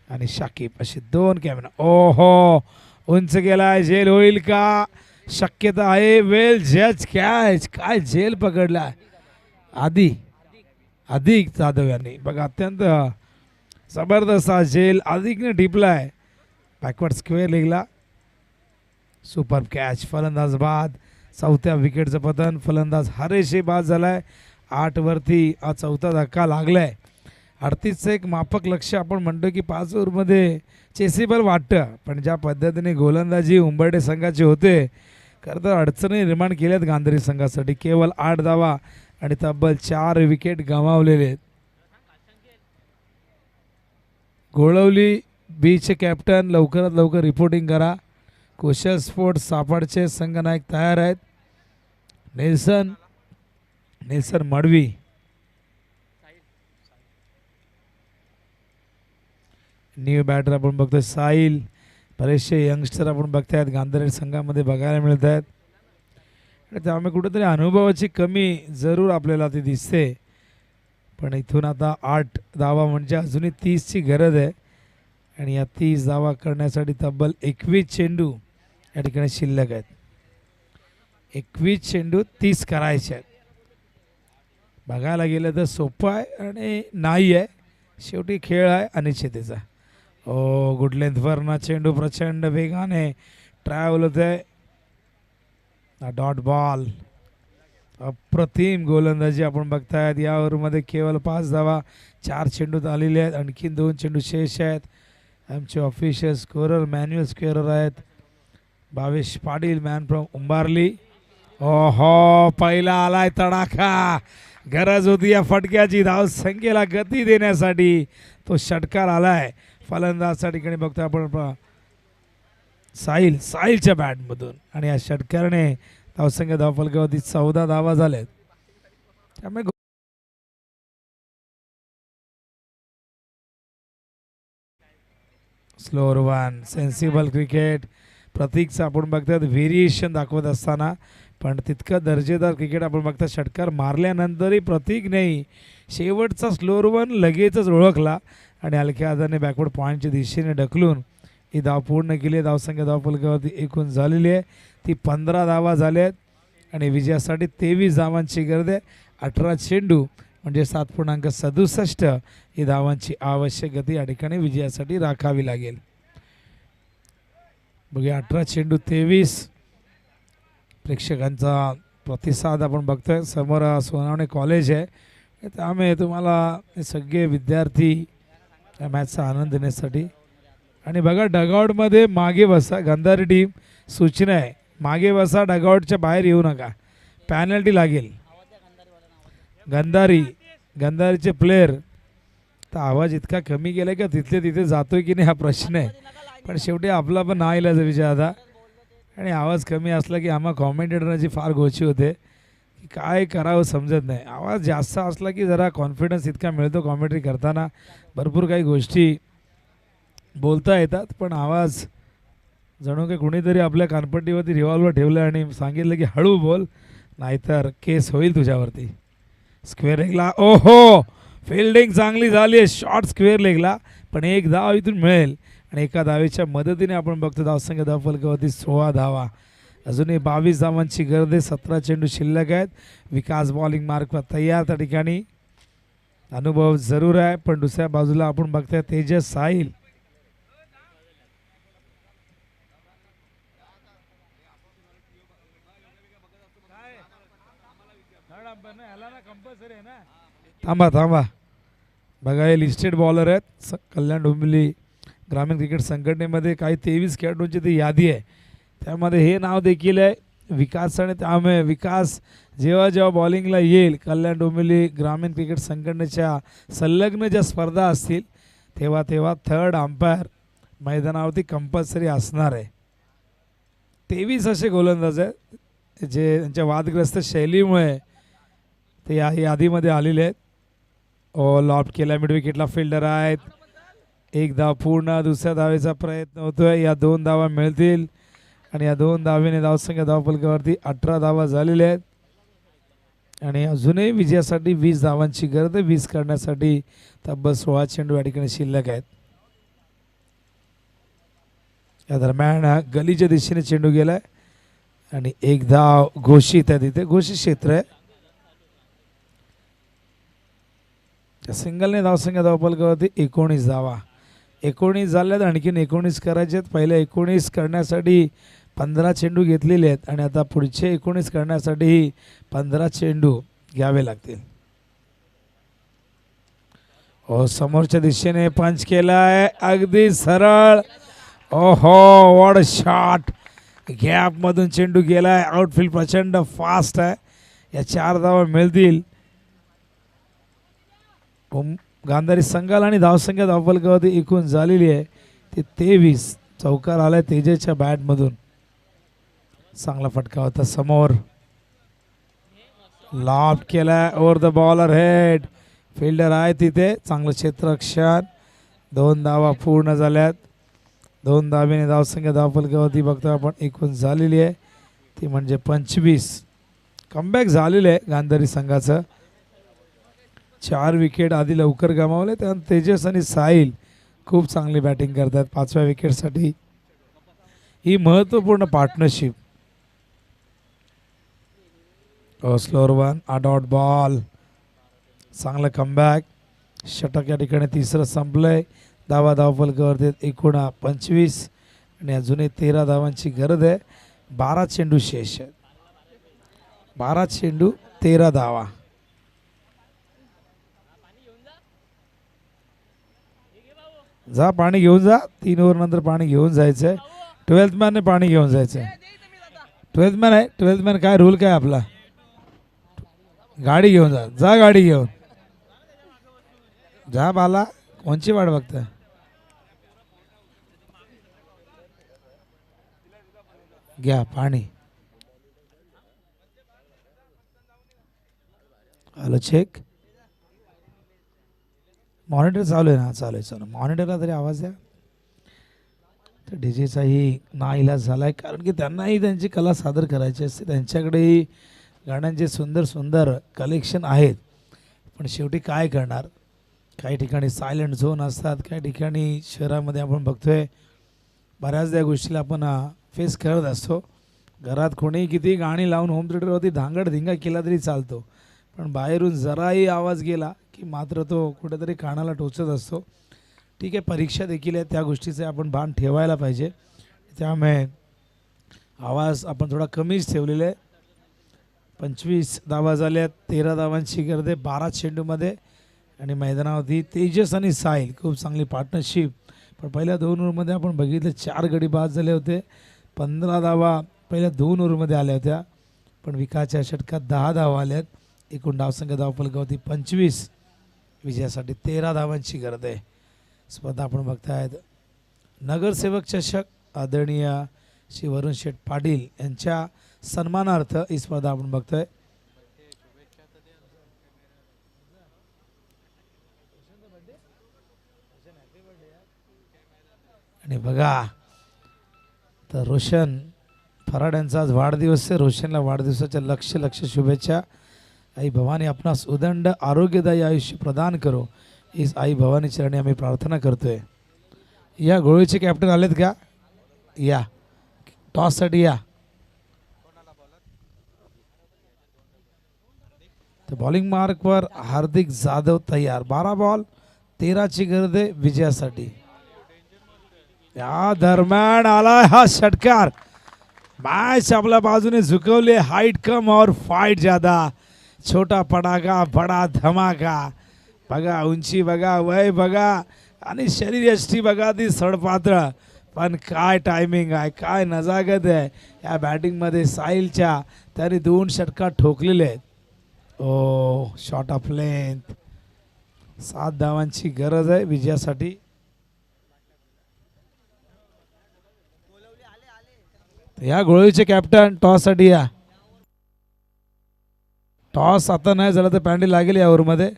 आणि शाकिब असे 2 कॅमेरा. ओहो, उंच गेलाय, जेल होईल का? शक्यता आहे. वेल जज कॅच. काय जेल पकडलाय अधिक जाधव यांनी. बघा अत्यंत जबरदस्त हा जेल अधिकने टिपलाय बॅकवर्ड स्क्वेअर लेगला. Super catch. फलंदाज बाद. 4थ्या विकेटचं पतन. फलंदाज हरेश बाद झालाय. 8 वरती हा 4था धक्का लागलाय. 38चं एक माफक लक्ष आपण म्हणतो की 5 ओव्हरमध्ये चेसिबल वाटतं, पण ज्या पद्धतीने गोलंदाजी उंबरडे संघाचे होते, खरं तर अडचणी निर्माण केल्यात गांधारी संघासाठी. केवळ 8 धावा आणि तब्बल 4 विकेट गमावलेले आहेत. गोळवली बीचे कॅप्टन लवकरात लवकर रिपोर्टिंग करा. कुशल स्पोर्ट्स सापडचे संघनायक तयार आहेत. नेल्सन मडवी. न्यू बॅटर आपण बघतोय साहिल. बरेचसे यंगस्टर आपण बघतायत गांधारी संघामध्ये बघायला मिळत आहेत. त्यामुळे कुठेतरी अनुभवाची कमी जरूर आपल्याला ती दिसते, पण इथून आता 8 धावा म्हणजे अजूनही 30ची गरज आहे आणि या 30 धावा करण्यासाठी तब्बल 21 चेंडू या ठिकाणी शिल्लक आहेत. 21 चेंडू 30 करायचे आहेत. बघायला गेलं तर सोपं आहे आणि नाही आहे, शेवटी खेळ आहे अनिश्चिततेचा. ओ गुड लेंथवरना चेंडू प्रचंड वेगाने ट्रॅव्हल होत आहे. Dot ball. अप्रतिम गोलंदाजी आपण बघतायत. या ओव्हरमध्ये केवळ 5 धावा 4 चेंडूत आलेले आहेत. आणखीन 2 चेंडू शेष आहेत. आमचे ऑफिशियल स्कोरर मॅन्युअल स्कोरर आहेत भावेश पाटील, मॅन फ्रॉम उंबारली. ओहो, पहिला आलाय तडाखा. गरज होती या फटक्याची धाव संख्येला गती देण्यासाठी. तो षटकार आलाय फलंदाज. ठिकाणी बघतो आपण साहिलच्या बॅटमधून आणि या षटकाराने धावसंख्या धावफलकावरती 14 धावा झाल्यात. त्यामुळे स्लोअर 1 सेन्सिबल क्रिकेट. प्रतीकचं आपण बघतात व्हेरिएशन दाखवत असताना, पण तितकं दर्जेदार क्रिकेट आपण बघता. षटकार मारल्यानंतरही प्रतीक नाही, शेवटचा स्लोअर 1 लगेचच ओळखला आणि हलक्या हाताने बॅकवर्ड पॉईंटच्या दिशेने ढकलून ही धाव पूर्ण केली. धावसंख्या धावफलकावरती एकूण झालेली आहे ती 15 धावा झाल्या आहेत आणि विजयासाठी 23 धावांची गरज आहे. 18 चेंडू म्हणजे 7.67 ही धावांची आवश्यक गती या ठिकाणी विजयासाठी राखावी लागेल. बघूया 18 चेंडू 23. प्रेक्षकांचा प्रतिसाद आपण बघतोय. समोर सोनावणे कॉलेज आहे, त्यामुळे तुम्हाला हे सगळे विद्यार्थी या मॅचचा आनंद देण्यासाठी. आणि बघा डगआउटमध्ये मागे बसा. गांधारी टीम सूचना आहे मागे बसा, डगआउटच्या बाहेर येऊ नका, पॅनल्टी लागेल. गंधारीचे प्लेयर तर आवाज इतका कमी केलाय का तिथले तिथे जातोय की नाही हा प्रश्न आहे. पण शेवटी आपला पण नाईलाज विषय आता. आणि आवाज कमी असला की आम्हा कॉमेंटेटरची फार गोची होते की काय करावं समजत नाही. आवाज जास्त असला की जरा कॉन्फिडन्स इतका मिळतो कॉमेंट्री करताना, भरपूर काही गोष्टी बोलता येतात. पण आवाज जणू काही कुणीतरी आपल्या कानपट्टीवरती रिव्हॉल्वर ठेवलं आणि सांगितलं की हळू बोल नाहीतर केस होईल तुझ्यावरती. स्क्वेअर लेगला, ओहो फिल्डिंग चांगली झाली आहे, शॉर्ट स्क्वेअर लेगला, पण एक धाव इथून मिळेल. आणि एका धावेच्या मदतीने आपण बघतो धावसंख्या धावफलकावरती 16 धावा. अजूनही 22 धावांची गरज आहे. 17 चेंडू शिल्लक आहेत. विकास बॉलिंग मार्कवर तयार. त्या ठिकाणी अनुभव जरूर आहे, पण दुसऱ्या बाजूला आपण बघतोय तेजस साहिल थांबा बघा, हे लिस्टेड बॉलर आहेत. कल्याण डोंबिवली ग्रामीण क्रिकेट संघटनेमध्ये काही 23 खेळाडूंची ती यादी आहे. त्यामध्ये हे नाव देखील आहे विकास. आणि त्यामुळे विकास जेव्हा बॉलिंगला येईल कल्याण डोंबिवली ग्रामीण क्रिकेट संघटनेच्या संलग्न ज्या स्पर्धा असतील तेव्हा थर्ड अंपायर मैदानावरती कंपल्सरी असणार आहे. 23 असे गोलंदाज आहेत जे त्यांच्या वादग्रस्त शैलीमुळे ते या यादीमध्ये आलेले आहेत. लॉफ्ट केला, मिड विकेटला फिल्डर आहेत. एक धाव पूर्ण, दुसऱ्या धावेचा प्रयत्न होतोय. या 2 धावा मिळतील आणि या 2 धावेने धावसंख्या धावफलकावरती 18 धावा झालेल्या आहेत. आणि अजूनही विजयासाठी 20 धावांची गरज आहे. 20 करण्यासाठी तब्बल 16 चेंडू या ठिकाणी शिल्लक आहेत. या दरम्यान गलीच्या दिशेने चेंडू गेलाय आणि एक धाव घोषित आहे. तिथे घोषित क्षेत्र आहे. सिंगलने धावसंख्या धावफलकावरती 19 धावा. 19 झाल्यात, आणखीन 19 करायचे आहेत. पहिले 19 करण्यासाठी 15 चेंडू घेतलेले आहेत आणि आता पुढचे 19 करण्यासाठी 15 चेंडू घ्यावे लागतील. समोरच्या दिशेने पंच केलाय, अगदी सरळ. ओहो वॉट शॉट, गॅप मधून चेंडू गेलाय. आउटफील्ड प्रचंड फास्ट आहे. या 4 धावा मिळतील गांधारी संघाला. आणि धावसंख्या धावफलकावरती एकूण झालेली आहे ती 23. चौकार आलाय तेजसच्या बॅटमधून. चांगला फटका होता. समोर लॉफ्ट केलाय, over the bowler head. Fielder आहे तिथे. चांगलं क्षेत्ररक्षण. 2 धावा पूर्ण झाल्यात. 2 धावेने धावसंख्या धावफलकावरती बघतो आपण एकूण झालेली आहे ती म्हणजे 25. कमबॅक झालेलं आहे गांधारी संघाचं. 4 विकेट आधी लवकर गमावले. त्यानंतर तेजस आणि साहिल खूप चांगली बॅटिंग करतात. 5व्या विकेटसाठी ही महत्त्वपूर्ण partnership. Slower one, dot ball. चांगला कमबॅक. षटक या ठिकाणी 3रं संपलंय. धावफलकावरती एकूण 25 आणि अजूनही 13 धावांची गरज आहे. 12 चेंडू शेष आहेत. 12 चेंडू 13 धावा. जा पाणी घेऊन जा. 3 ओव्हर नंतर पाणी घेऊन जायचंय. 12th मॅनने पाणी घेऊन जायचंय. 12th मॅन आहे. 12th मॅन काय रूल काय आपला? गाडी घेऊन जा गाडी घेऊन जा. बाला कोणची वाट बघता? घ्या पाणी. Hello check. मॉनिटर चालू आहे ना? चालू आहे. मॉनिटरला तरी आवाज द्या. तर डीजेचाही नाईलाज झाला आहे कारण की त्यांनाही त्यांची कला सादर करायची असते. त्यांच्याकडेही गाण्यांचे सुंदर कलेक्शन आहेत. पण शेवटी काय करणार, काही ठिकाणी सायलेंट झोन असतात, काही ठिकाणी शहरामध्ये आपण बघतोय बऱ्याचदा या गोष्टीला आपण फेस करत असतो. घरात कोणीही किती गाणी लावून होम थिएटरवरती धांगडधिंगा केला तरी चालतो, पण बाहेरून जराही आवाज गेला की मात्र तो कुठेतरी कानाला टोचत असतो. ठीक आहे, परीक्षा देखील आहे, त्या गोष्टीचे आपण भान ठेवायला पाहिजे. त्यामुळे आवाज आपण थोडा कमीच ठेवलेला आहे. 25 धावा झाल्यात, 13 धावांची गरज आहे 12 चेंडूमध्ये. आणि मैदानावरती तेजस आणि साहिल खूप चांगली पार्टनरशिप. पण पहिल्या 2 ओव्हरमध्ये आपण बघितलं 4 गडी बाद झाले होते. 15 धावा पहिल्या 2 ओव्हरमध्ये आल्या होत्या, पण विकासच्या षटकात 10 धावा आल्यात. एकूण धावसंख्या धावफलकावरती 25. विजयासाठी 13 धावांची गरज आहे. स्पर्धा आपण बघतायत नगरसेवक चषक आदरणीय श्री वरुण शेठ पाटील यांच्या सन्मानार्थ ही स्पर्धा आपण बघतोय. आणि बघा तर रोशन फराड यांचा आज वाढदिवस आहे. रोशनला वाढदिवसाच्या लक्ष शुभेच्छा. आई भवानी आपणास उदंड आरोग्यदायी आयुष्य प्रदान करो ही आई भवानी चरणी आम्ही प्रार्थना करतोय. या गोळीचे कॅप्टन आलेत का? या टॉससाठी या. तर बॉलिंग मार्कवर हार्दिक जाधव तयार. 12 बॉल 13ची गरज आहे विजयासाठी. या दरम्यान आला हा षटकार. मॅच आपल्या बाजूने झुकवले. हाईट कम और फाइट ज्यादा. छोटा पडाका बडा धमाका. बघा उंची बघा, वय बघा आणि शरीर यष्टी बघा ती सडपातळ. पण काय टायमिंग आहे, काय नजाकत आहे या बॅटिंगमध्ये साहिलच्या. त्याने 2 षटकार ठोकलेले आहेत. ओ शॉट ऑफ लेंथ. 7 धावांची गरज आहे विजयासाठी. या गोळीचे कॅप्टन टॉससाठी या. टॉस आता नाही झाला तर पॅन्डी लागेल या ओव्हरमध्ये.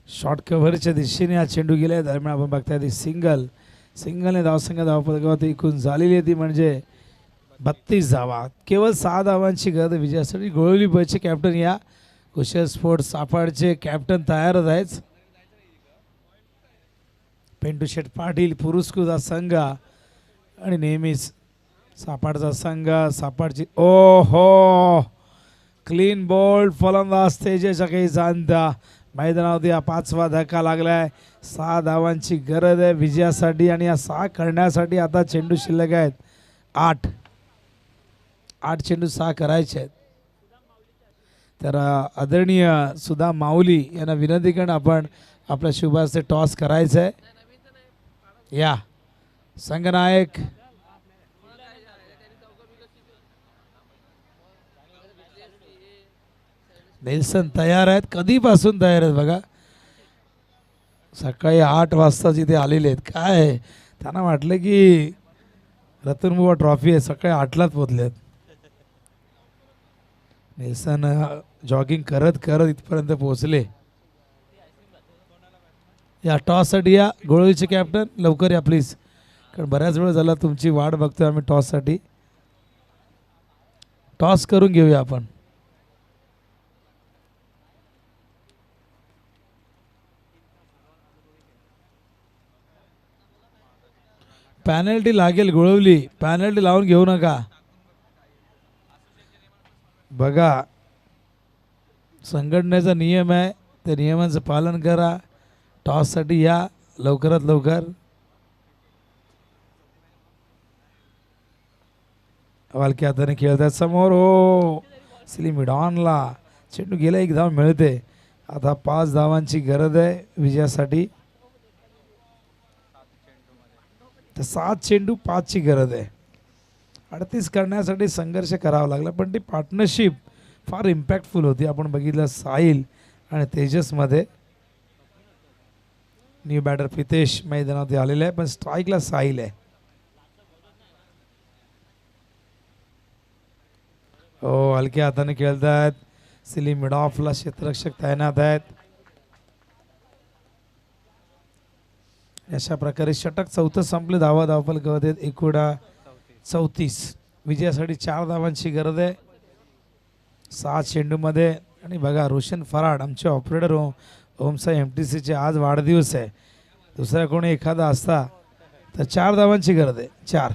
शॉर्ट कव्हरच्या दिशेने हा चेंडू गेलाय. दरम्यान आपण बघताय सिंगलने धावसंख्या धावपलकावरती एकूण झालेली आहे ती म्हणजे 32 धावा. केवळ 6 धावांची गरज विजयासाठी. गोळवली बचे कॅप्टन या. कुशल स्पोर्ट्स सापाडचे कॅप्टन तयारच आहेच. पिंटू शेठ पाटील पुरस्कृत संघ आणि नेहमीच सापाडचा संघ. सापाडची ओहो क्लीन बोल्ड फलंदाज तेजस काही जाणता मैदानावरती. हा 5वा धक्का लागलाय. 6 धावांची गरज आहे विजयासाठी आणि या 6 करण्यासाठी आता चेंडू शिल्लक आहेत 8 चेंडू 6 करायचे आहेत. तर आदरणीय सुधा माऊली यांना विनंती करून आपण आपल्या शुभाचे टॉस करायचं आहे. या संघनायक नेल्सन तयार आहेत. कधीपासून तयार आहेत बघा. सकाळी 8 वाजता जिथे आलेले आहेत. काय त्यांना वाटलं की रतनबुवा ट्रॉफी आहे. सकाळी 8लाच पोहोचलेत. नेल्सन जॉगिंग करत करत इथपर्यंत पोहोचले. या टॉससाठी या. गोळीचे कॅप्टन लवकर या प्लीज, कारण बऱ्याच वेळ झाला तुमची वाट बघतोय आम्ही टॉससाठी. टॉस करून घेऊया आपण. पॅनल्टी लागेल गोळवली. पॅनल्टी लावून घेऊ नका. बघा संघटनेचा नियम आहे, त्या नियमांचं पालन करा. टॉससाठी या लवकरात लवकर. वालकी हाताने खेळतात समोर. हो स्लिम मिडॉनला चेंडू गेला. 1 धाव मिळते. आता 5 धावांची गरज आहे विजयासाठी. तर 7 चेंडू 5ची गरज आहे. 38 करण्यासाठी संघर्ष करावा लागला, पण ती पार्टनरशिप फार इम्पॅक्टफुल होती. आपण बघितलं साहिल आणि तेजसमध्ये. न्यू बॅटर प्रितेश मैदानात आलेला आहे, पण स्ट्राईकला साहिल आहे. हो हलक्या हाताने खेळतात. सिलीम मिड ऑफला क्षेत्ररक्षक तैनात आहेत. अशा प्रकारे षटक 4थं संपले. धावफलकावर एकूण 34. विजयासाठी 4 धावांची गरज आहे 6 चेंडूमध्ये. आणि बघा रोशन फराड आमचे ऑपरेटर ओमसाई MTCचे आज वाढदिवस आहे. दुसरा कोणी एखादा असता तर 4 धावांची गरज आहे 4.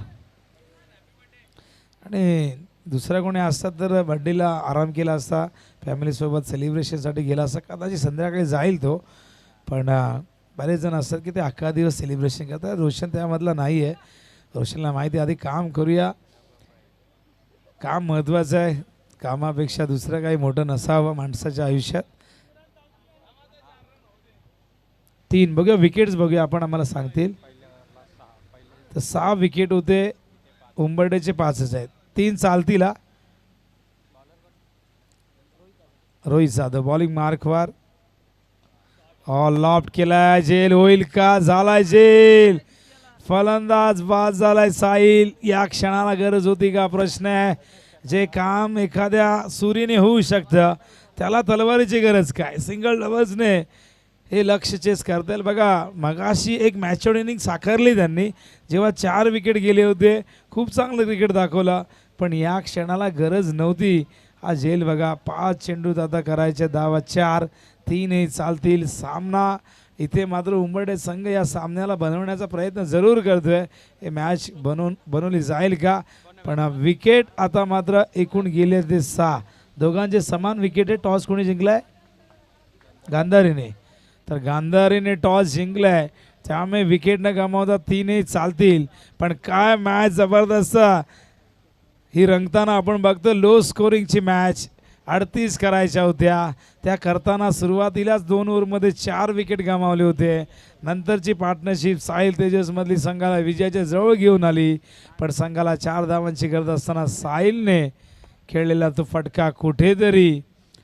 आणि दुसरा कोणी असता तर बड्डेला आराम केला असता, फॅमिलीसोबत सेलिब्रेशनसाठी गेला असता. कदाचित संध्याकाळी जाईल तो, पण बरेच जण असतात की ते अख्खा दिवस सेलिब्रेशन करतात. रोशन त्यामधला नाही आहे. रोशनला माहिती आधी काम करूया. काम महत्त्वाचं आहे, कामापेक्षा दुसरं काही मोठं नसावं माणसाच्या आयुष्यात. 3 बघूया विकेट्स बघूया आपण, आम्हाला सांगतील. तर 6 विकेट होते, उंबरड्याचे 5च आहेत. 3 चालतील. रोहित जाधव बॉलिंग मार्कवर. लॉफ्ट केलाय, जेल होईल का? झालाय जेल. फलंदाज बाद झालाय साहिल. या क्षणाला गरज होती का प्रश्न आहे. जे काम एखाद्या सुरीने होऊ शकतं त्याला तलवारीची गरज काय. सिंगल डबल्सने हे लक्ष चेस करता येईल. बघा मगाशी एक मॅचवर इनिंग साकारली त्यांनी, जेव्हा 4 विकेट गेले होते. खूप चांगलं क्रिकेट दाखवलं, पण या क्षणाला गरज नव्हती. हा झेल बघा. 5 चेंडूत आता करायचे धावा 4, 3 चालतील. सामना इथे मात्र उंबरडे संघ या सामन्याला बनवण्याचा प्रयत्न जरूर करतोय. हे मॅच बनवली जाईल का. पण विकेट आता मात्र एकूण गेले ते 6. दोघांचे समान विकेट आहे. टॉस कोणी जिंकलाय? गांधारीने. तर गांधारीने टॉस जिंकलाय, त्यामुळे विकेट न गमावता 3 चालतील. पण काय मॅच जबरदस्त ही रंगताना आपण बघतो. Low स्कोरिंगची match. 38 करायच्या होत्या, त्या करताना सुरुवातीलाच 2 ओव्हरमध्ये 4 विकेट गमावले होते. नंतरची पार्टनरशिप साहिल तेजसमधली संघाला विजयाच्या जवळ घेऊन आली, पण संघाला 4 धावांची गरज असताना साहिलने खेळलेला तो फटका कुठेतरी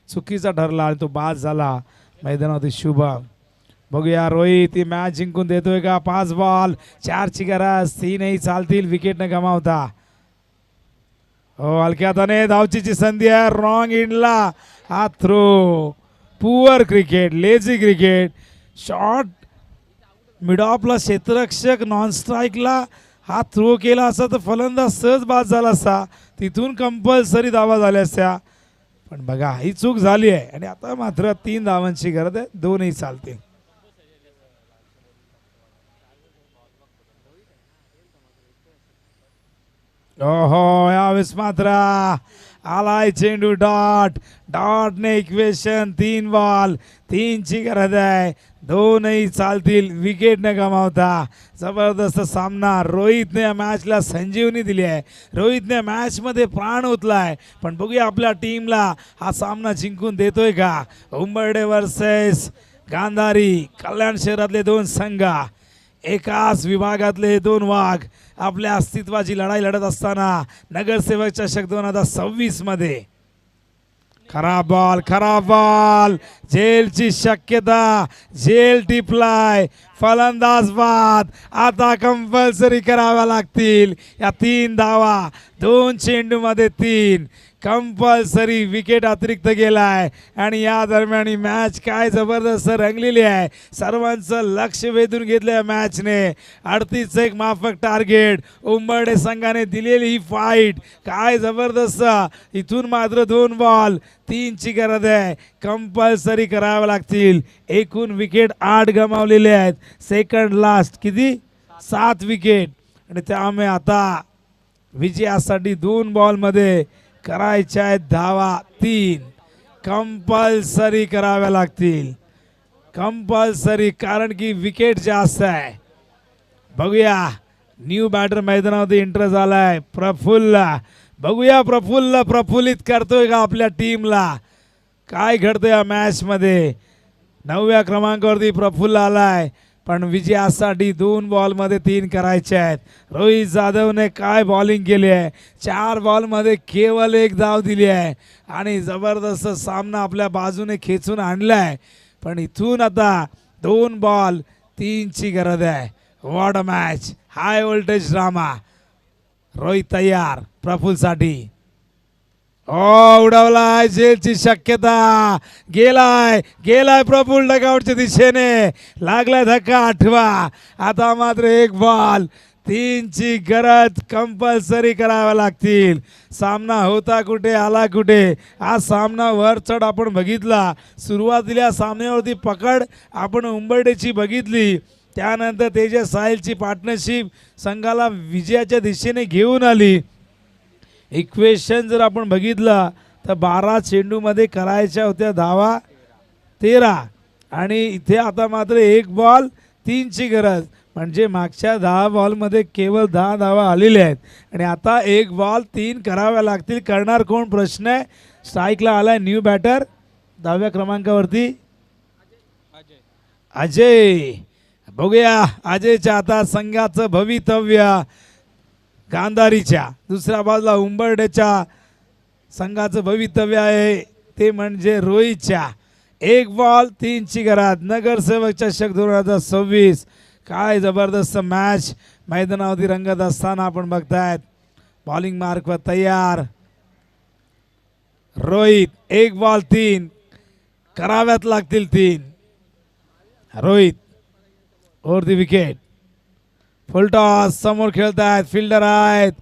चुकीचा ठरला आणि तो बाद झाला. मैदानावरती शुभम. बघूया रोहित ही मॅच जिंकून देतोय का. 5 बॉल 4ची गरज. 3 चालतील विकेट न गमावता. हलक्या हाताने धावचीची संधी आहे. रॉंग एंडला हा throw. Poor cricket, lazy cricket. Short mid ऑफला क्षेत्ररक्षक नॉन स्ट्राईकला हा थ्रो केला असता तर फलंदाज सहज बाद झाला असता. तिथून कंपल्सरी धावा झाल्या असत्या, पण बघा ही चूक झाली आहे. आणि आता मात्र 3 धावांची गरज आहे. 2 चालते. ओहो यावेळेस मात्र आलाय चेंडू डॉटने इक्वेशन. 3 बॉल 3ची गरज आहे. 2 चालतील विकेट न गमावता. जबरदस्त सामना. रोहितने या मॅचला संजीवनी दिली आहे. रोहितने मॅचमध्ये प्राण ओतलाय. पण बघूया आपल्या टीमला हा सामना जिंकून देतोय का. उंबरडे वर्सेस गांधारी. कल्याण शहरातले 2 संघ, एकाच विभागातले 2 वाघ आपल्या अस्तित्वाची लढाई लढत असताना नगरसेवक चषक 2026 मध्ये. खराब बॉल. जेलची शक्यता. जेल टिपलाय. फलंदाज बाद. आता कंपल्सरी कराव्या लागतील या 3 धावा. 2 चेंडूमध्ये 3 कंपल्सरी. विकेट अतिरिक्त गेलाय आणि या दरम्यान मॅच काय जबरदस्त रंगलेली आहे. सर्वांचं लक्ष वेधून घेतलं या मॅचने. 38 एक माफक टार्गेट. उंबरडे संघाने दिलेली ही फाईट काय जबरदस्त. इथून मात्र 2 बॉल 3ची गरज आहे. कंपल्सरी करावं लागतील. एकूण विकेट 8 गमावलेले आहेत. सेकंड लास्ट किती 7 विकेट. आणि त्यामुळे आता विजयासाठी 2 बॉलमध्ये करायच्या आहेत धावा 3. कंपल्सरी कराव्या लागतील. कंपल्सरी, कारण की विकेट जास्त आहे. बघूया न्यू बॅटर मैदानामध्ये एंटर झालाय प्रफुल्ल. बघूया प्रफुल्लित करतोय का आपल्या टीमला. काय घडतंय या मॅच मध्ये. 9व्या क्रमांकावरती प्रफुल्ल आलाय, पण विजयासाठी 2 बॉलमध्ये 3 करायचे आहेत. रोहित जाधवने काय बॉलिंग केली आहे. 4 बॉलमध्ये केवळ 1 धाव दिली आहे आणि जबरदस्त सामना आपल्या बाजूने खेचून आणलाय. पण इथून आता 2 बॉल 3ची गरज आहे. What a match. High voltage drama. Rohit तयार प्रफुल्लसाठी. उडवलाय. जेलची शक्यता. गेलाय प्रफुल्ल डगआउटच्या दिशेने. लागलाय धक्का 8वा. आता मात्र 1 बॉल 3ची गरज. कंपल्सरी कराव्या लागतील. सामना होता कुठे आला कुठे. हा सामना वर चढ आपण बघितला. सुरुवातीला सामन्यावरती पकड आपण उंबरडेची बघितली. त्यानंतर तेजस साहिलची पार्टनरशिप संघाला विजयाच्या दिशेने घेऊन आली. इक्वेशन जर आपण बघितलं तर 12 चेंडूमध्ये करायच्या होत्या धावा 13 आणि इथे आता मात्र 1 बॉल 3ची गरज. म्हणजे मागच्या 10 बॉलमध्ये केवळ 10 धावा आलेल्या आहेत आणि आता 1 बॉल 3 कराव्या लागतील. करणार कोण प्रश्न आहे. स्ट्राईकला आलाय न्यू बॅटर 10व्या क्रमांकावरती अजय. बघूया अजयच्या आता संघाचं भवितव्य. गांधारीच्या दुसऱ्या बाजूला उंबरड्याच्या संघाचं भवितव्य आहे ते म्हणजे रोहितच्या. 1 बॉल 3 घरात. नगरसेवक चषक 2026. काय जबरदस्त मॅच मैदानावरती रंगत असताना आपण बघतायत. बॉलिंग मार्कवर तयार रोहित. 1 बॉल 3 कराव्यात लागतील 3. रोहित ओव्हर दी विकेट. फुलटॉस समोर खेळतायत फिल्डर आहेत.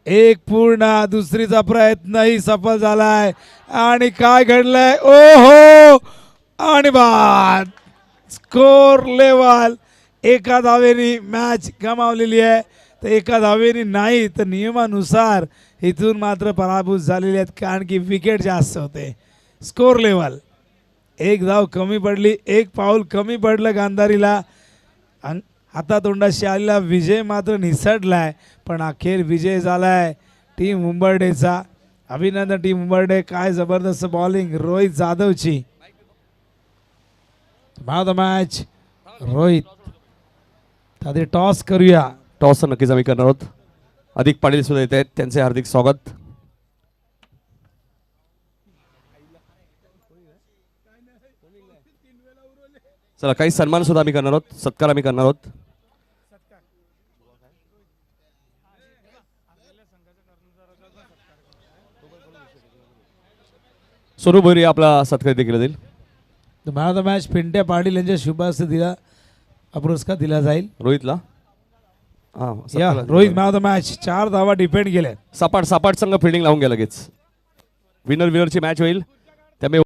1 पूर्ण. दुसरीचा प्रयत्नही सफल झालाय आणि काय घडलंय. ओहो आणि बाद. Score level. एका धावेने मॅच गमावलेली आहे तर एका धावेने नाही तर नियमानुसार इथून मात्र पराभूत झालेले आहेत कारण की विकेट जास्त होते. स्कोर लेवल 1 धाव कमी पडली. 1 पाऊल कमी पडलं गांधारीला. हातातोंडाशी आलेला विजय मात्र निसटलाय पण अखेर विजय झालाय टीम उंबरडेचा. अभिनंदन टीम उंबरडे. काय जबरदस्त बॉलिंग रोहित जाधवची. मॅच रोहित. आधी टॉस करूया. टॉस नक्कीच आम्ही करणार आहोत. अधिक पाटील सुद्धा येत आहेत त्यांचे हार्दिक स्वागत. चला काही सन्मान सुद्धा आम्ही करणार आहोत. सत्कार आम्ही करणार आहोत. स्वरूप भैरी आपला सत्कार देखील देईल. Man of the match Pintya Patil यांच्या शुभ हस्ते दिला हा पुरस्कार दिला जाईल. रोहितला या Rohit man of the match. 4 धावा डिपेंड केल्या. सपाट संघ फिल्डिंग लावून घ्या लगेच. विनरची मॅच होईल.